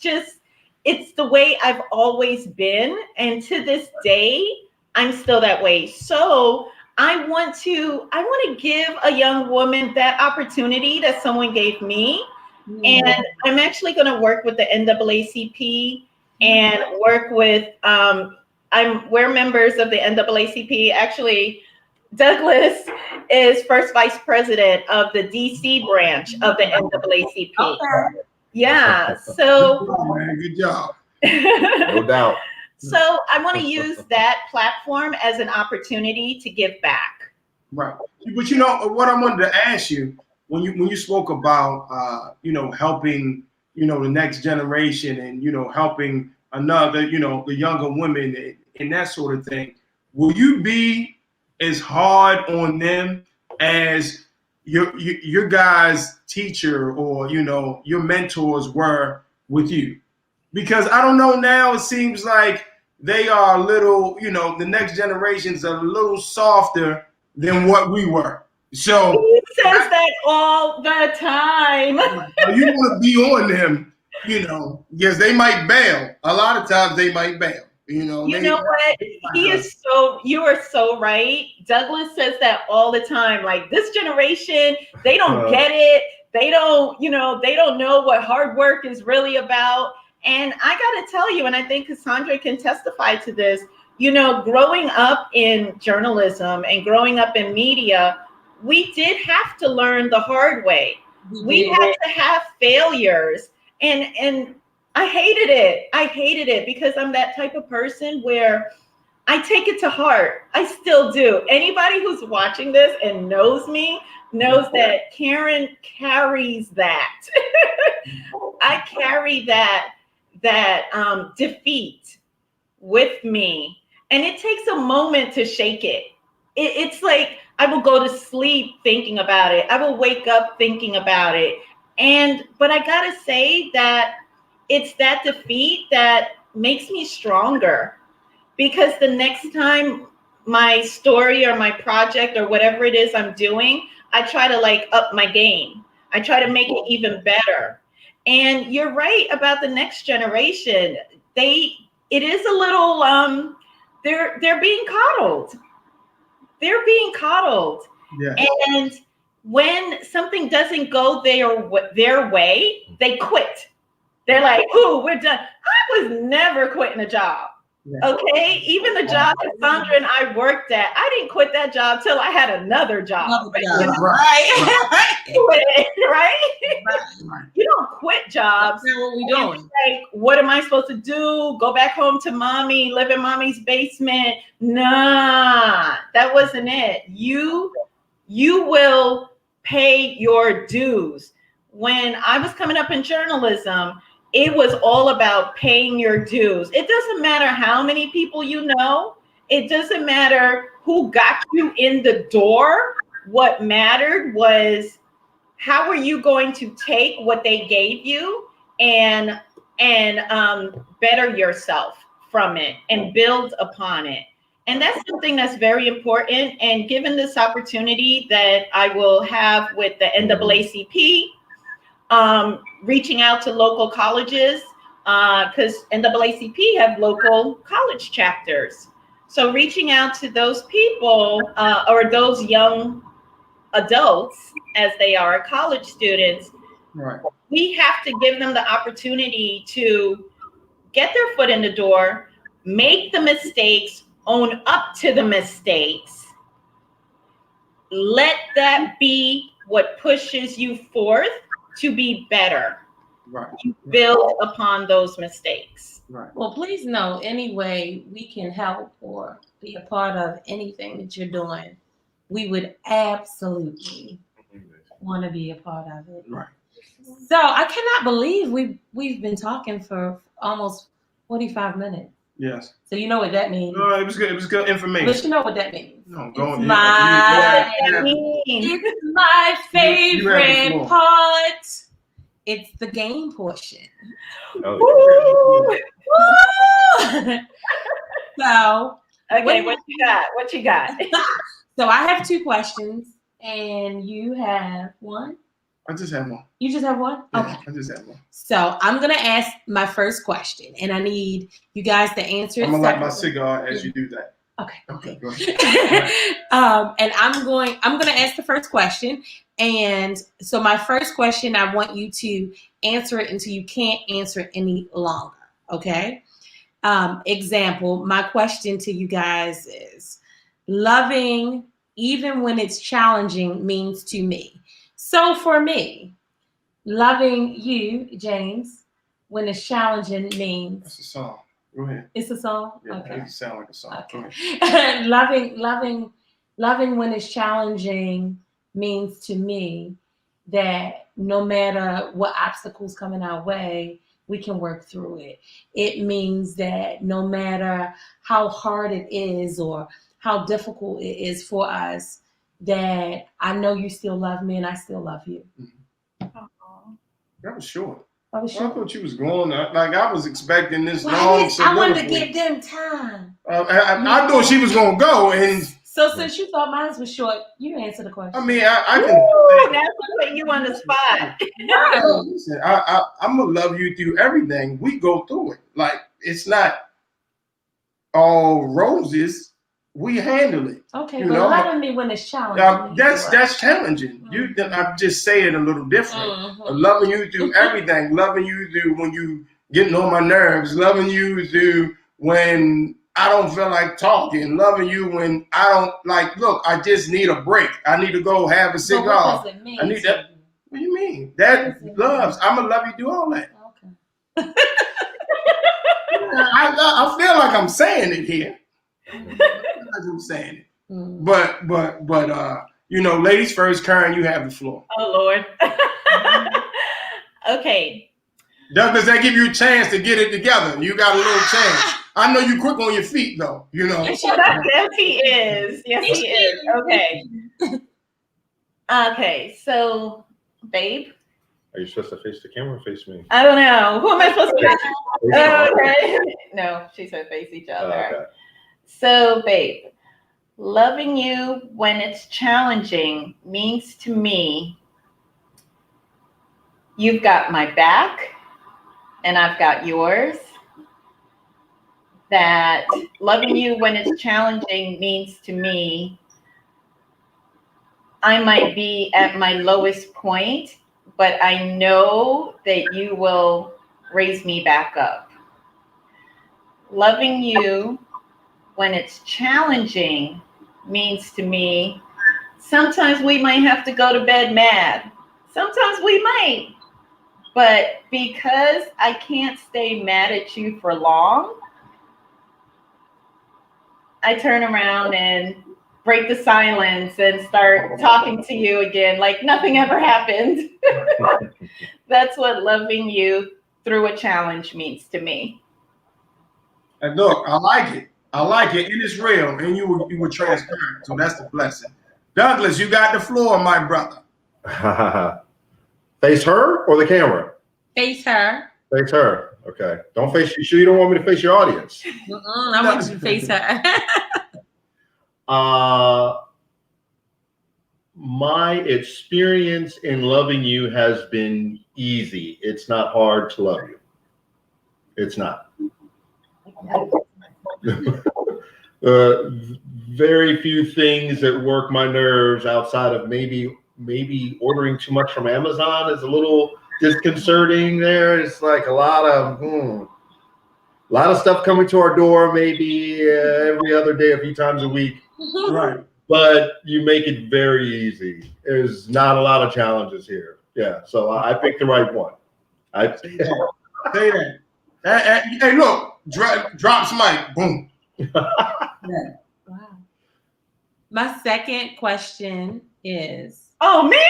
the way I've always been. And to this day, I'm still that way. So I want to give a young woman that opportunity that someone gave me. And I'm actually going to work with the NAACP and work with, we're members of the NAACP. Actually, Douglas is first vice president of the DC branch of the NAACP. Okay. Yeah, so. Good job. No doubt. So I want to use that platform as an opportunity to give back. Right. But you know what I wanted to ask you when you spoke about helping the next generation and helping another the younger women and that sort of thing. Will you be as hard on them as your guys' teacher or your mentors were with you? Because I don't know, now it seems like they are a little, the next generations are a little softer than what we were. So he says that all the time. you want to be on them, because they might bail. A lot of times they might bail. You know what? You are so right. Douglas says that all the time. Like, this generation, they don't get it. They don't know what hard work is really about. And I got to tell you, and I think Cassandra can testify to this, growing up in journalism and growing up in media, we did have to learn the hard way. We had to have failures. And I hated it. I hated it because I'm that type of person where I take it to heart. I still do. Anybody who's watching this and knows me knows that Karen carries that. I carry that defeat with me, and it takes a moment to shake it. It's like I will go to sleep thinking about it. I will wake up thinking about it. But I gotta say that it's that defeat that makes me stronger, because the next time my story or my project or whatever it is I'm doing, I try to up my game. I try to make it even better. And you're right about the next generation. It is a little, they're being coddled. They're being coddled. Yeah. And when something doesn't go their way, they quit. They're like, "Ooh, we're done." I was never quitting a job. Yeah. Okay, even the job that Sandra and I worked at, I didn't quit that job till I had another job. Right? You don't quit jobs. That's not what we doing. Like, what am I supposed to do? Go back home to mommy, live in mommy's basement? Nah, that wasn't it. You will pay your dues. When I was coming up in journalism, it was all about paying your dues. It doesn't matter how many people you know. It doesn't matter who got you in the door. What mattered was, how are you going to take what they gave you and better yourself from it and build upon it. And that's something that's very important. And given this opportunity that I will have with the NAACP, reaching out to local colleges, because NAACP have local college chapters. So reaching out to those people or those young adults, as they are college students, right. We have to give them the opportunity to get their foot in the door, make the mistakes, own up to the mistakes. Let that be what pushes you forth to be better. Right. You build upon those mistakes. Right. Well, please know, any way we can help or be a part of anything that you're doing, we would absolutely want to be a part of it. Right. So I cannot believe we've been talking for almost 45 minutes. Yes. So you know what that means. No, it was good. It was good information. But you know what that means. No, go on. It's my favorite part. It's the game portion. Oh, So, okay, what you got? What you got? So I have 2 questions, and you have 1. I just have 1. You just have 1? Yeah, Okay. I just have 1. So I'm gonna ask my first question, and I need you guys to answer it. I'm gonna light my cigar as you do that. Okay. Okay. Go ahead. And I'm gonna ask the first question, and so my first question, I want you to answer it until you can't answer it any longer. Okay. Example. My question to you guys is: loving, even when it's challenging, means to me. So for me, loving you, James, when it's challenging That's means a song. Go ahead. it's a song. Yeah, Okay. it sound like a song. Go Okay. ahead. loving when it's challenging means to me that no matter what obstacles coming our way, we can work through it. It means that no matter how hard it is or how difficult it is for us, that I know you still love me and I still love you. That was short. I was Well, I sure. thought you was going. Like I was expecting this long. I wanted to soliloquy. give them time. I thought she was gonna go, and So since you thought mine was short, you answer the question. I mean, I can. Ooh, that's putting you on the spot. No, listen, I'm gonna love you through everything. We go through it. Like it's not all roses. We handle it. Okay, You but know, loving me when it's challenging. that's challenging. I just say it a little different. Loving you through everything. Loving you through when you getting on my nerves. Loving you through when I don't feel like talking. Loving you when I don't like. Look, I just need a break. I need to go have a cigar. What does it mean? I need that. What do you mean? That loves. I'm gonna love you through all that. Okay. I feel like I'm saying it here. I feel like I'm saying it. But you know, ladies first. Karen, you have the floor. Oh Lord. Okay. Douglas, that give you a chance to get it together. You got a little chance. I know you quick on your feet though. You know. Yes, he is. Yes, he is. Okay. Okay. So, babe. Are you supposed to face the camera or face me? I don't know. Who am I supposed to face? Oh, Okay. No, she said face each other. okay. So, babe, loving you when it's challenging means to me you've got my back and I've got yours. That loving you when it's challenging means to me I might be at my lowest point, but I know that you will raise me back up. Loving you when it's challenging means to me, sometimes we might have to go to bed mad. Sometimes we might. But because I can't stay mad at you for long, I turn around and break the silence and start talking to you again like nothing ever happened. That's what loving you through a challenge means to me. And look, I like it. I like it. And it's real. And you were transparent. So that's the blessing. Douglas, you got the floor, my brother. Face her or the camera? Face her. Face her. Okay. Don't face you. Sure you don't want me to face your audience? I want you to face her. My experience in loving you has been easy. It's not hard to love you. It's not. Very few things that work my nerves outside of maybe ordering too much from Amazon is a little disconcerting there. It's like a lot of stuff coming to our door maybe every other day, a few times a week. Right. But you make it very easy. There's not a lot of challenges here. Yeah, so I picked the right one. Say that. Hey, look, drops mic, boom. Wow. My second question is. Oh man!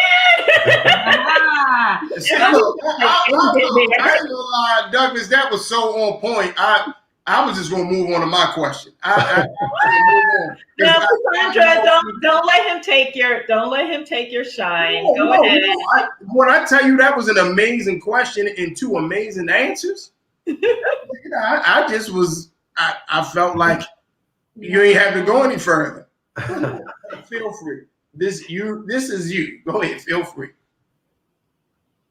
Ah, I ain't gonna lie, Douglas, that was so on point. I was just gonna move on to my question. No, Cassandra, don't let him take your shine. Go ahead. When I tell you that was an amazing question and two amazing answers, I just was. I felt like you ain't have to go any further. Feel free. This is you. Go ahead. Feel free.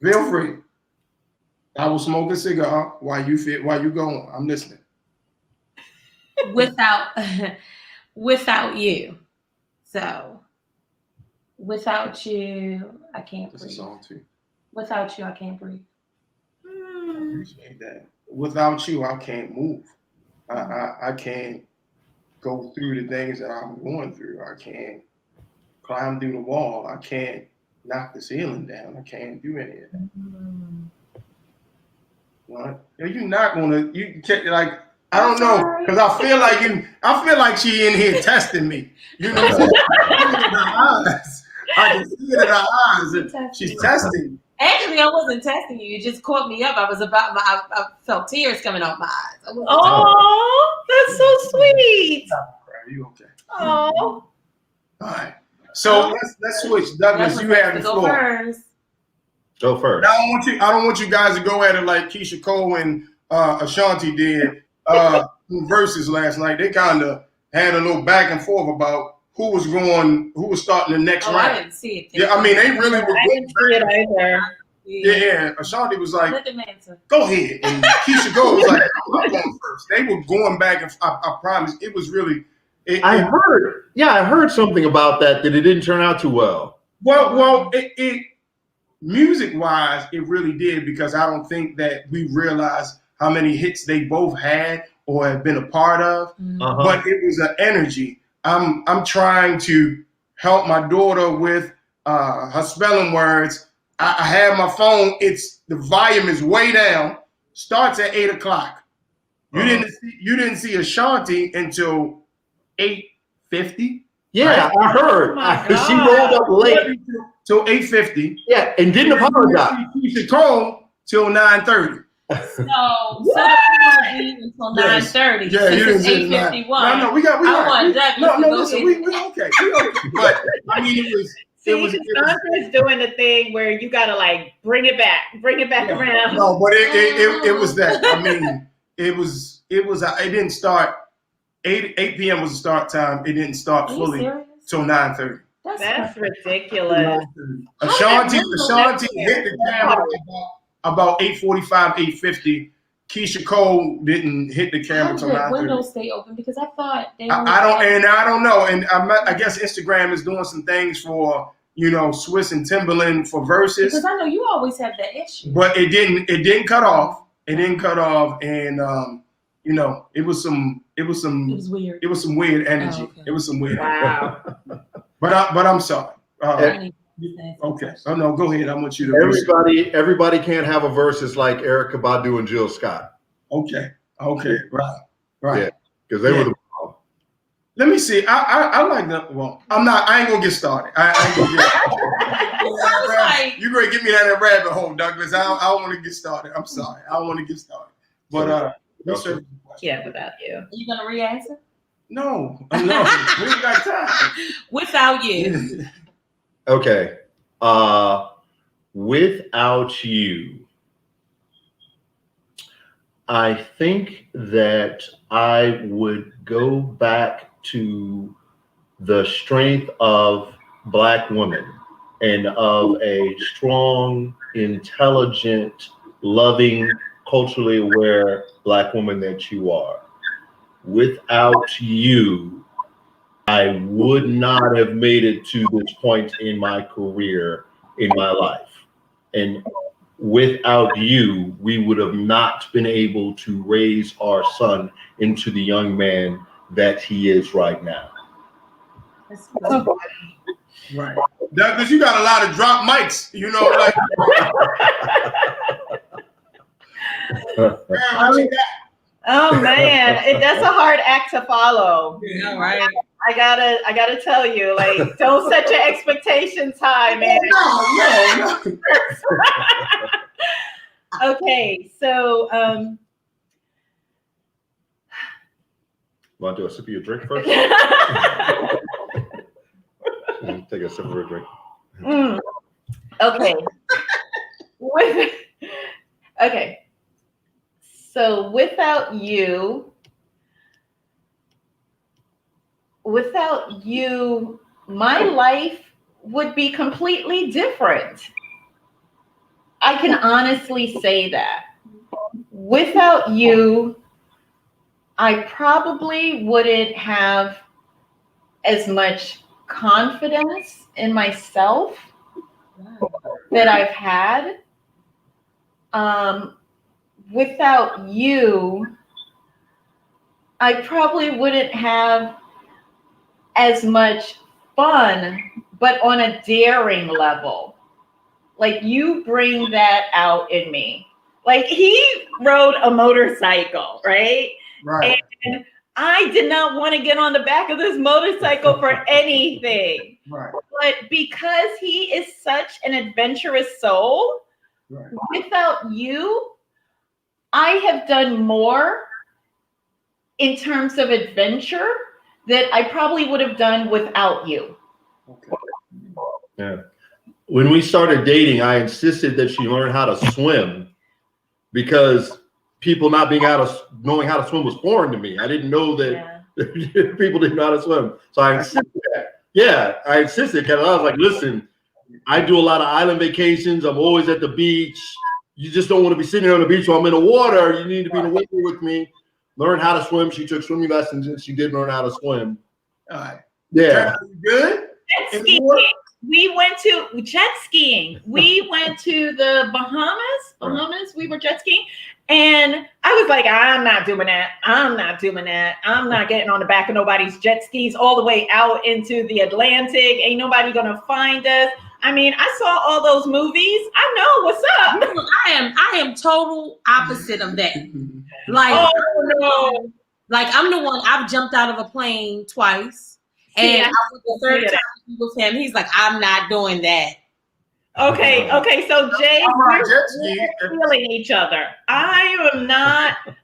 Feel free. I will smoke a cigar while you go on. I'm listening. Without you. So without you, I can't breathe. That's a song too. Without you, I can't breathe. I appreciate that. Without you, I can't move. I can't go through the things that I'm going through. I can't climb through the wall. I can't knock the ceiling down. I can't do any of that. What? You're not gonna. You can't like. I don't know because I feel like I feel like she in here testing me. You know what I'm saying? I can see it in her eyes. She's testing. Actually, I wasn't testing you. You just caught me up. I felt tears coming off my eyes. Oh, that's so sweet. Are you okay? Oh. All right. So let's switch. Douglas, you have the floor. Go first. I don't want you guys to go at it like Keisha Cole and Ashanti did verses last night. They kind of had a little back and forth about who was starting the next round. I didn't see it. Yeah, I mean they really were. I didn't see it either. Yeah, Ashanti was like, Let them answer. "Go ahead," and Keisha Cole was like, "I'm going first." They were going back, and I promise it was really. I heard something about that it didn't turn out too well. Well, it music-wise, it really did because I don't think that we realized how many hits they both had or have been a part of. But it was an energy. I'm trying to help my daughter with her spelling words. I have my phone. The volume is way down. Starts at 8 o'clock. You didn't see Ashanti until 8:50. Yeah, right? I heard. She rolled up late till 8:50. Yeah, and didn't apologize. Keisha Cole till 9:30. So until 9:30. Yeah, you didn't see 8:51. No, we got. I want Douglas. No, listen, we okay. We okay. But I mean, it was. Cassandra is doing the thing where you gotta like bring it back around. No, but it was that. I mean, it was. It didn't start. 8 p.m. was the start time. It didn't start fully till 9:30. That's ridiculous. Ashanti hit the camera about 8:45, 8:50. Keisha Cole didn't hit the camera till 9:30. Windows stay open because I thought they. I don't know, and I guess Instagram is doing some things for Swiss and Timberland for verses. Because I know you always have that issue. But it didn't cut off. It didn't cut off, and it was weird. It was some weird energy. Okay. It was some weird. Wow. But I'm sorry. Okay. Oh no, go ahead. I want you to. Everybody can't have a verses like Erykah Badu and Jill Scott. Okay. Right. Yeah, because they were the. Let me see. I like that. Well, I ain't gonna get started. I ain't gonna get. You gonna get me down that rabbit hole, Douglas? I don't want to get started. I'm sorry. I don't want to get started. But yeah, without you. Are you gonna re-answer? No. We ain't got time. Without you. Okay. Without you, I think that I would go back to the strength of Black women and of a strong, intelligent, loving, culturally aware Black woman that you are. Without you, I would not have made it to this point in my career, in my life. And without you, we would have not been able to raise our son into the young man that he is right now. Right. Douglas, you got a lot of drop mics, like. Oh man, that's a hard act to follow. Yeah, right. I gotta tell you, like, don't set your expectations high, man. No. Okay, so Want to do a sip of your drink first? Take a sip of your drink. Okay. Okay. So without you, my life would be completely different. I can honestly say that. Without you, I probably wouldn't have as much confidence in myself that I've had. Without you, I probably wouldn't have as much fun, but on a daring level. Like, you bring that out in me. Like he rode a motorcycle, right? Right. And I did not want to get on the back of this motorcycle for anything. Right. But because he is such an adventurous soul, Right. without you, I have done more in terms of adventure that I probably would have done without you. Okay. Yeah. When we started dating, I insisted that she learn how to swim because people not being knowing how to swim was foreign to me. I didn't know that people didn't know how to swim. So I insisted that. Yeah, I insisted because I was like, listen, I do a lot of island vacations. I'm always at the beach. You just don't want to be sitting on the beach while I'm in the water. You need to be in the water with me. Learn how to swim. She took swimming lessons and she did learn how to swim. All right. Yeah. Good. Jet skiing. We went to jet skiing. We went to the Bahamas. We were jet skiing. And I was like, I'm not doing that. I'm not getting on the back of nobody's jet skis all the way out into the Atlantic. Ain't nobody going to find us. I mean, I saw all those movies. I know what's up. I am total opposite of that. Like, no. Like I'm the one, I've jumped out of a plane twice. And I was the third time with him. He's like, I'm not doing that. Okay. So Jay, we're feeling each other. I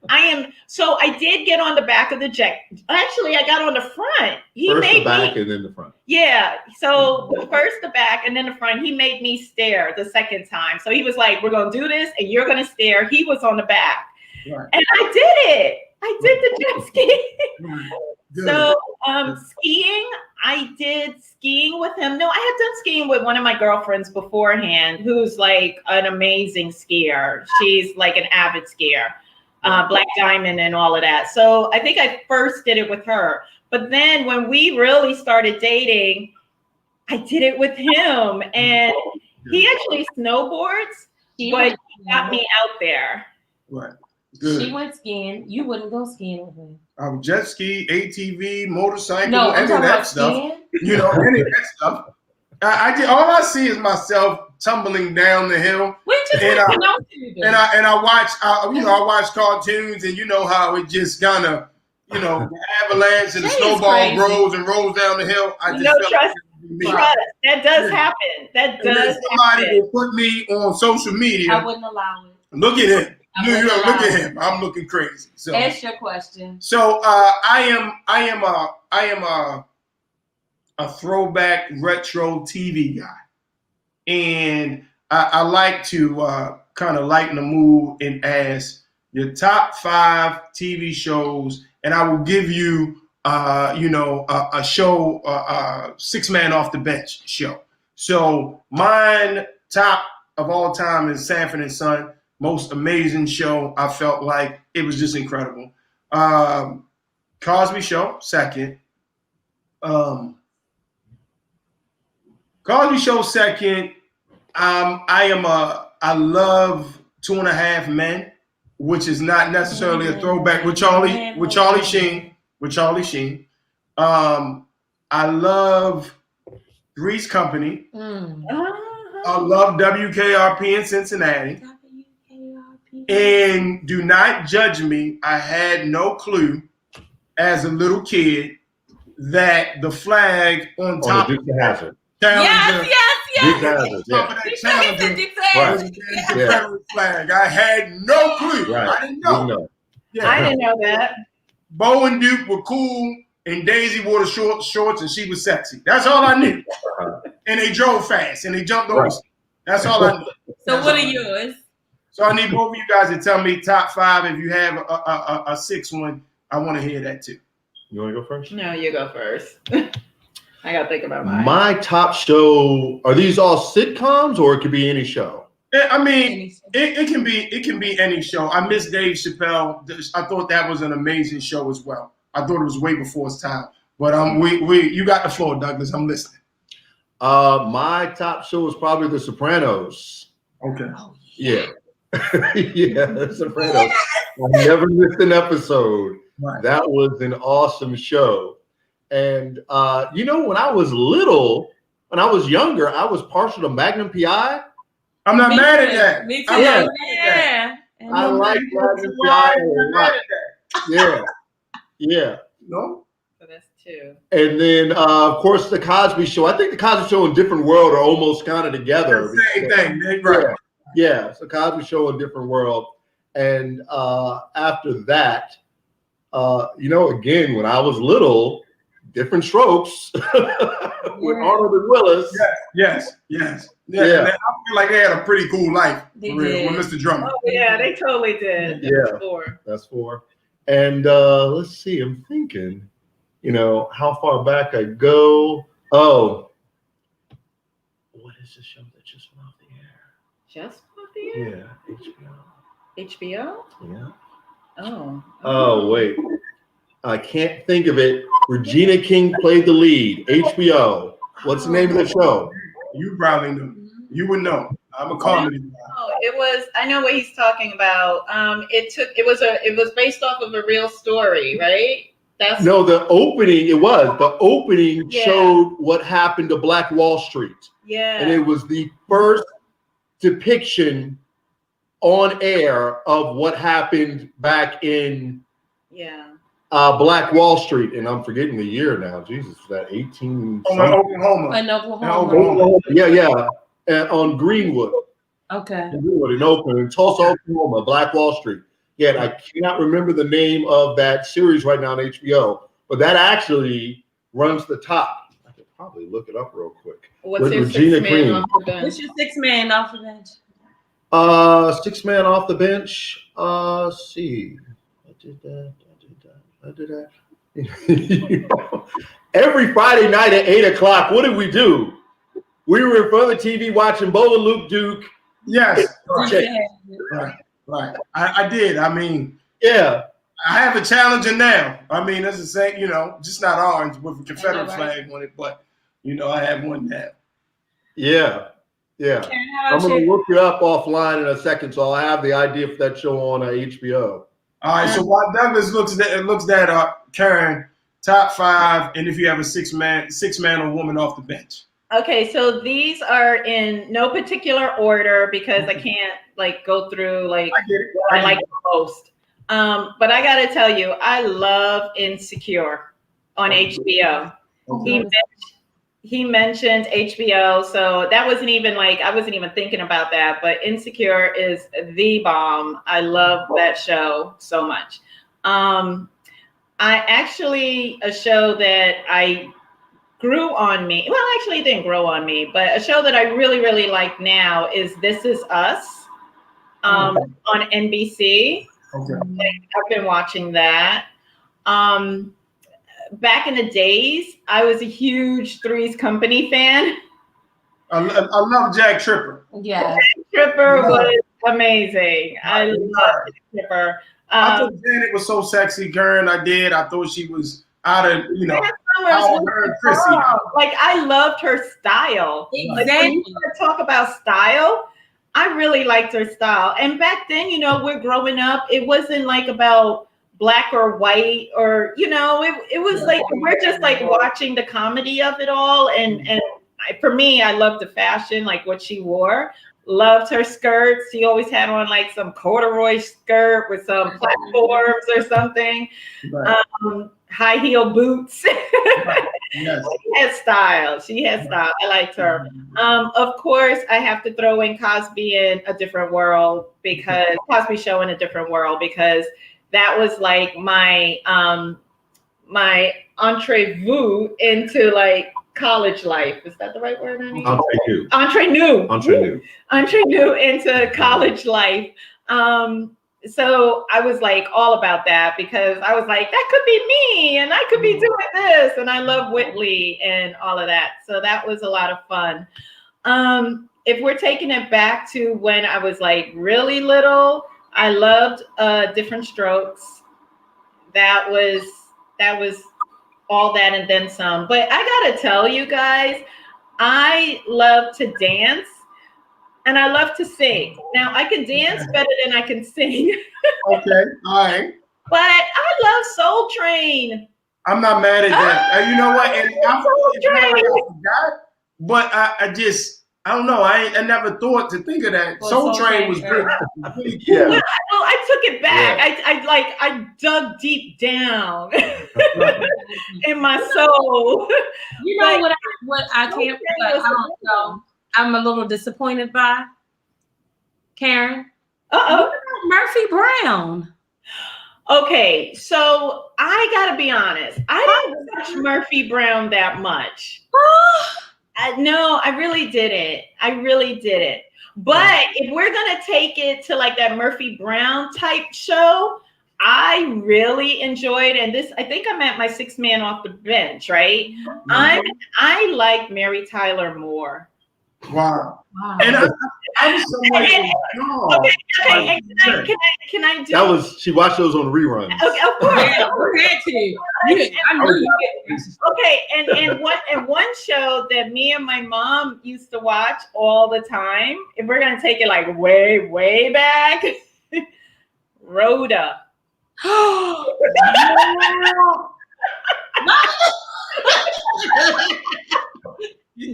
am. So I did get on the back of the jet. Actually, I got on the front. First the back and then the front. Yeah. So first the back and then the front. He made me stare the second time. So he was like, we're going to do this and you're going to stare. He was on the back. Right. And I did it. I did the jet ski. Right. So skiing, I did skiing with him. No, I had done skiing with one of my girlfriends beforehand, who's like an amazing skier. She's like an avid skier, Black Diamond and all of that. So I think I first did it with her. But then when we really started dating, I did it with him. And he actually snowboards, but he got me out there. Right. Good. She went skiing. You wouldn't go skiing with me. Jet ski, ATV, motorcycle, no, any of that stuff. Skiing? You know, any of that stuff. All I see is myself tumbling down the hill. And I watch, I watch cartoons, and you know how it just kind of, the avalanche and the snowball rolls down the hill. Trust. That does happen. That does. Somebody will put me on social media. I wouldn't allow it. Look at him. Look at him. I'm looking crazy. So ask your question. So I am a throwback retro TV guy, and I like to kind of lighten the mood and ask your top 5 TV shows, and I will give you a show, 6-man off the bench show. So mine top of all time is Sanford and Son. Most amazing show. I felt like it was just incredible. Cosby Show, second. Cosby Show, second. I love 2.5 Men, which is not necessarily a throwback with Charlie Sheen. I love Three's Company. I love WKRP in Cincinnati. And do not judge me. I had no clue as a little kid that the flag on top of the Challenger. Confederate flag. I had no clue. Right. I didn't know. Yeah. I didn't know that. Bo and Duke were cool, and Daisy wore the shorts, and she was sexy. That's all I knew. And they drove fast, and they jumped over. That's all I knew. So what are yours? So I need both of you guys to tell me top 5. If you have a 6th one, I want to hear that too. You want to go first? No, you go first. I got to think about mine. My top show, are these all sitcoms or it could be any show? I mean, it can be any show. I miss Dave Chappelle. I thought that was an amazing show as well. I thought it was way before its time. But you got the floor, Douglas. I'm listening. My top show is probably The Sopranos. Okay. Yeah. The Sopranos. I never missed an episode. Right. That was an awesome show. And when I was younger, I was partial to Magnum PI. I'm not mad at that. Me too. And I like Rising Sky a lot. Yeah. No? So that's 2. And then, of course, the Cosby Show. I think the Cosby Show and Different World are almost kind of together. Same thing, right? Yeah. So Cosby Show and Different World, and after that, again, when I was little, Different Strokes with Arnold and Willis. Yes. Yeah. And I feel like they had a pretty cool life with Mr. Drummond. Oh yeah, they totally did. That's 4. And let's see. I'm thinking, how far back I go. Oh, what is the show that just went off the air? Just off the air? Yeah, HBO. HBO? Yeah. Oh. Oh, wait. I can't think of it. Regina King played the lead. HBO. What's the name of the show? You probably know. You would know. I'm a comedy guy. Oh, it was. I know what he's talking about. It was based off of a real story, right? No, the opening showed what happened to Black Wall Street. Yeah. And it was the first depiction on air of what happened back in Black Wall Street. And I'm forgetting the year now. Jesus, was that 18? Oklahoma. In Oklahoma. Yeah. And on Greenwood. Okay. In Oakland, in Tulsa, Oklahoma, Black Wall Street. Yeah, I cannot remember the name of that series right now on HBO, but that actually runs the top. I could probably look it up real quick. What's your 6-man off the bench? What's your 6-man off the bench? 6-man off the bench. Let's see. I did that. Every Friday night at 8:00, what did we do? We were in front of the TV watching Bo and Luke Duke. Yes. Right. I did. I mean, I have a challenger now. I mean, that's the same, just not orange with a Confederate flag on it, but I have one now. Yeah. I'm going to look it up offline in a second, so I'll have the idea for that show on HBO. All right. So while Douglas looks that up, Karen, top 5, and if you have a 6-man or woman off the bench. Okay, so these are in no particular order because I can't go through what I like the most. But I got to tell you, I love Insecure on HBO. Okay. He mentioned HBO, so that wasn't even I wasn't even thinking about that. But Insecure is the bomb. I love that show so much. A show that I grew on me. Well, actually, it didn't grow on me, but a show that I really, really like now is This Is Us on NBC. Okay. I've been watching that. Back in the days, I was a huge Three's Company fan. I love Jack Tripper. Yeah. Jack Tripper was amazing. I love Jack Tripper. I thought Janet was so sexy, Karen. I did. I thought she was out of, her and Chrissy. I loved her style. Exactly. When you talk about style, I really liked her style. And back then, we're growing up. It wasn't about black or white or, it was we're just watching the comedy of it all. And for me, I loved the fashion, what she wore. Loved her skirts. She always had on some corduroy skirt with some platforms or something. Right. High heel boots. Right. Yes. She had style. I liked her. Of course, I have to throw in Cosby in a Different World because Cosby Show in a Different World because that was my my entree into college life. Is that the right word? Entree new into college life. So I was all about that because I was that could be me and I could be doing this. And I love Whitley and all of that. So that was a lot of fun. If we're taking it back to when I was really little, I loved Different Strokes. That was all that and then some. But I gotta tell you guys, I love to dance and I love to sing. Now I can dance better than I can sing. Okay, all right. But I love Soul Train. I'm not mad at that. You know what? And I forgot, but I don't know. I never thought to think of that. Well, Soul Soul Train Train, was right. really cool. Yeah. Well, I took it back. Yeah. I dug deep down in my soul. You know But what I Soul can't, Train but was I don't know. I'm a little disappointed by Karen. Uh-oh. Murphy Brown. Okay, so I gotta be honest. I didn't watch Murphy Brown that much. No, I really didn't. I really didn't. But if we're gonna take it to like that Murphy Brown type show, I really enjoyed, and this, I think I'm at my 6th man off the bench, right? I like Mary Tyler Moore. Wow. Wow. And I was somewhere. Okay, and can I do That was, she watched those on reruns. okay, of course. Yeah, we had to. I knew you did. Okay, and one show that me and my mom used to watch all the time, if we're gonna take it like way back, Rhoda.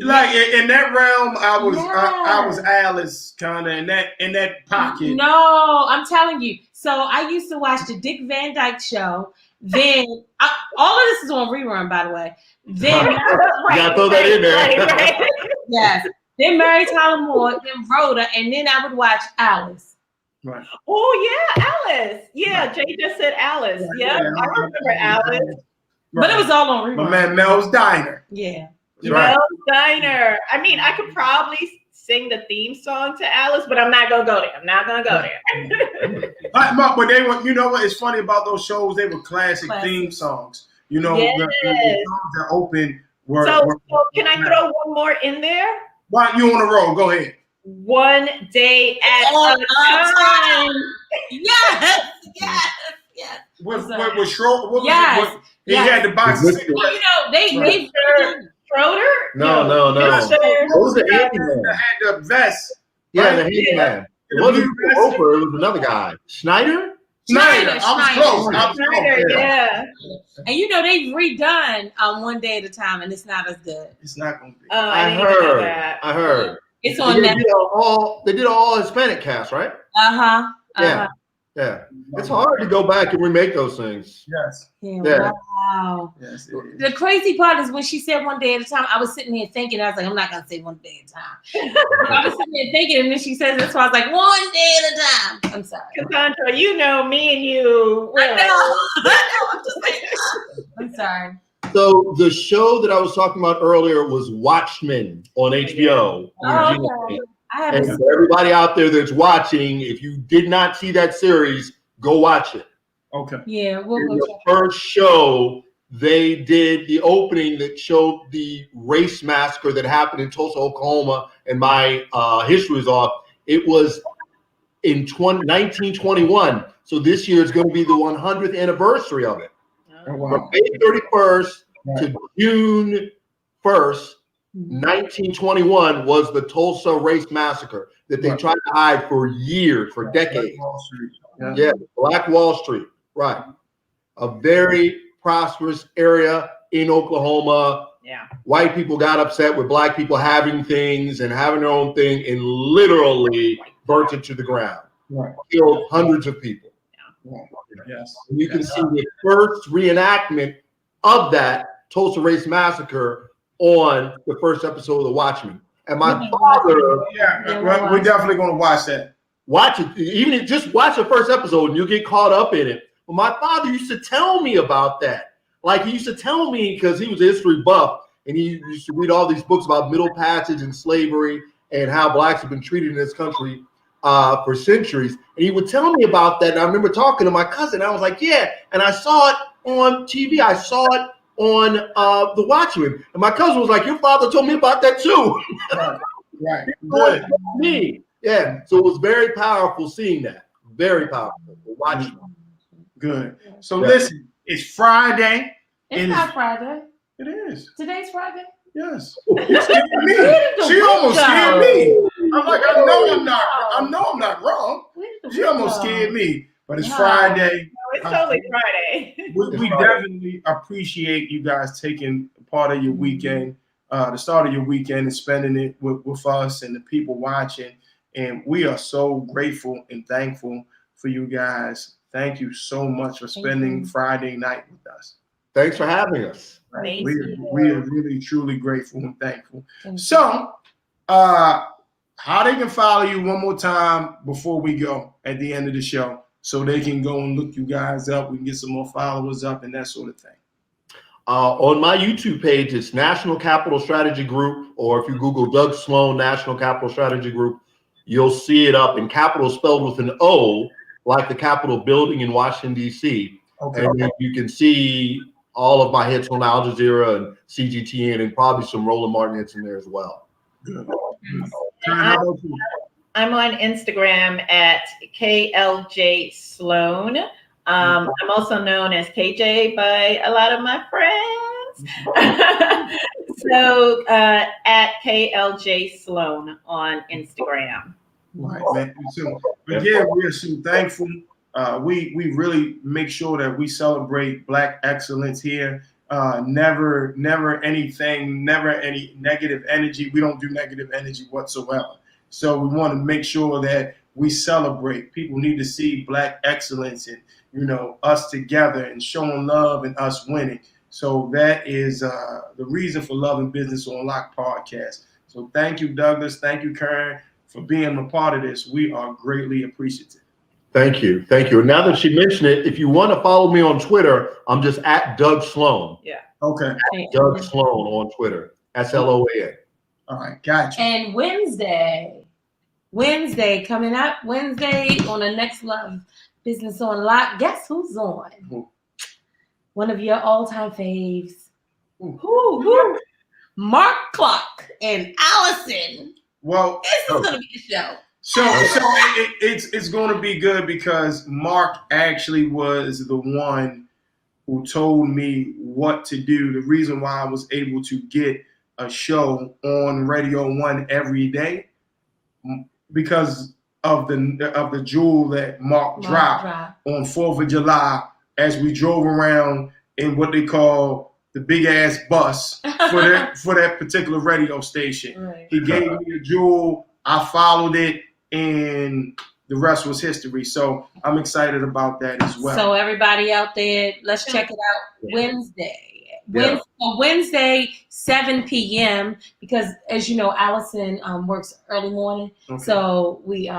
Like in that realm, I was Yes. Alice kind of in that pocket. No, I'm telling you. So I used to watch the Dick Van Dyke Show. Then all of this is on rerun, by the way. Then You gotta throw that in there. Right. yes, then Mary Tyler Moore, then Rhoda, and then I would watch Alice. Right. Oh yeah, Alice. Yeah, Jay just said Alice. Yeah, I remember Alice. But it was all on rerun. My man Mel's Diner. Yeah. Right. Mel's Diner. I mean, I could probably sing the theme song to Alice, but I'm not gonna go there. I'm not gonna go there. But they were, you know what? It's funny about those shows. They were classic Classic. theme songs. You know, Yes. the songs that open were. So were can I throw one more in there? Why you on the road? Go ahead. One day at a time. Yes. With sorry. Schroeder, what was Yes. it? He had the box of Well, cigarettes. Well, you know, they Right. Schroeder? No. Mr. What was the That handyman? had the vest. Yeah, Right? the handyman. It The wasn't blue vest. Roper, it was another guy. Schneider? Schneider. I was Schneider. close. I was Schneider, close. yeah. And you know they've redone One Day at a Time, and it's not as good. It's not going to be. Oh, I didn't even know that. I heard. It's on They Netflix. did all Hispanic cast, right? Uh-huh. Yeah. It's hard to go back and remake those things. Yes. Yeah. Wow. Yes. It is. The crazy part is when she said 1 day at a time, I was sitting there thinking, I was like, I'm not gonna say 1 day at a time. I was sitting there thinking, and then she says this, so I was like, 1 day at a time. I'm sorry. Cassandra, you know me and you. I know. I'm just like, I'm sorry. So the show that I was talking about earlier was Watchmen on HBO. Oh, okay. I And haven't. for everybody out there that's watching, if you did not see that series, go watch it. Okay. Yeah, we'll In go the check. first show, they did the opening that showed the race massacre that happened in Tulsa, Oklahoma, and my history is off. It was in 1921. So this year is going to be the 100th anniversary of it. Oh, From wow. May 31st Right. to June 1st, 1921 was the Tulsa race massacre that they Right. tried to hide for years, for decades. Wall Street. Yeah. Yeah, Black Wall Street, right. A very prosperous area in Oklahoma. Yeah. White people got upset with black people having things and having their own thing and literally burnt it to the ground. Right. Killed hundreds of people. Right. Yes. And you can see the first reenactment of that Tulsa Race Massacre on the first episode of The Watchmen. And my father, Yeah. We're definitely going to watch that. watch it, even if just watch the first episode and you'll get caught up in it. But my father used to tell me about that. Like he used to tell me because he was a history buff and he used to read all these books about Middle Passage and slavery and how blacks have been treated in this country for centuries. And he would tell me about that. And I remember talking to my cousin. I was like, yeah. And I saw it on TV. I saw it on The Watchmen. And my cousin was like, your father told me about that too. Right. Good. Me. Yeah. So it was very powerful seeing that. Very powerful. Watching. Good. So Yeah. listen, it's Friday. It's It not is. Friday. It is. Today's Friday. Yes. You scared me. Where did the She week almost go? scared me. I'm like, I know I'm not wrong. Where did the She week almost go? scared me. But it's No. Friday. No, it's totally Friday. We definitely appreciate you guys taking part of your weekend the start of your weekend and spending it with us and the people watching. And we are so grateful and thankful for you guys. Thank you so much for spending Friday night with us. Thanks for having us. Thank We you. are really, truly grateful and thankful. So, how they can follow you one more time before we go at the end of the show, so they can go and look you guys up. We can get some more followers up and that sort of thing. On my YouTube page, it's National Capital Strategy Group, or if you Google Doug Sloan National Capital Strategy Group, you'll see it up. And capital spelled with an O, like the Capitol building in Washington, D.C. Okay. And you can see all of my hits on Al Jazeera and CGTN, and probably some Roland Martin hits in there as well. Good. I'm on Instagram at KLJ Sloan. I'm also known as KJ by a lot of my friends. So at KLJ Sloan on Instagram. Right, man. So again, we're so thankful. We really make sure that we celebrate Black excellence here. Never any negative energy. We don't do negative energy whatsoever. So we want to make sure that we celebrate. People need to see Black excellence and, us together and showing love and us winning. So that is the reason for Love and Business on Lock podcast. So thank you, Douglas. Thank you, Karen, for being a part of this. We are greatly appreciative. Thank you. And now that she mentioned it, if you want to follow me on Twitter, I'm just at Doug Sloan. Yeah. Okay. Doug Sloan on Twitter. SLOAN. All right, gotcha. And Wednesday coming up. Wednesday on the next Love Business on Lock. Guess who's on? Who? One of your all-time faves. Who? Mark Clark and Allison. Well, This is gonna be a show. So it's going to be good because Mark actually was the one who told me what to do. The reason why I was able to get a show on Radio 1 every day, because of the jewel that Mark dropped on 4th of July as we drove around in what they call the big ass bus for that particular radio station. Right. He gave me a jewel. I followed it, and the rest was history. So I'm excited about that as well. So everybody out there, let's check it out Wednesday, 7 p.m. because, as you know, Allison works early morning. Okay. So we,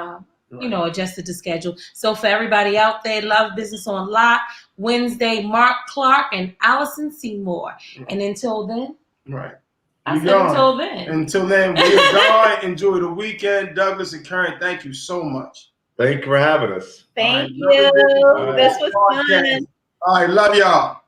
adjusted the schedule. So for everybody out there, Love Business on Lock, Wednesday, Mark Clark and Allison Seymour. Right. And until then, Right. until then, we are gone. Enjoy the weekend. Douglas and Karen, thank you so much. Thank you for having us. Thank All right, you. love you. This was fun. All right, love y'all.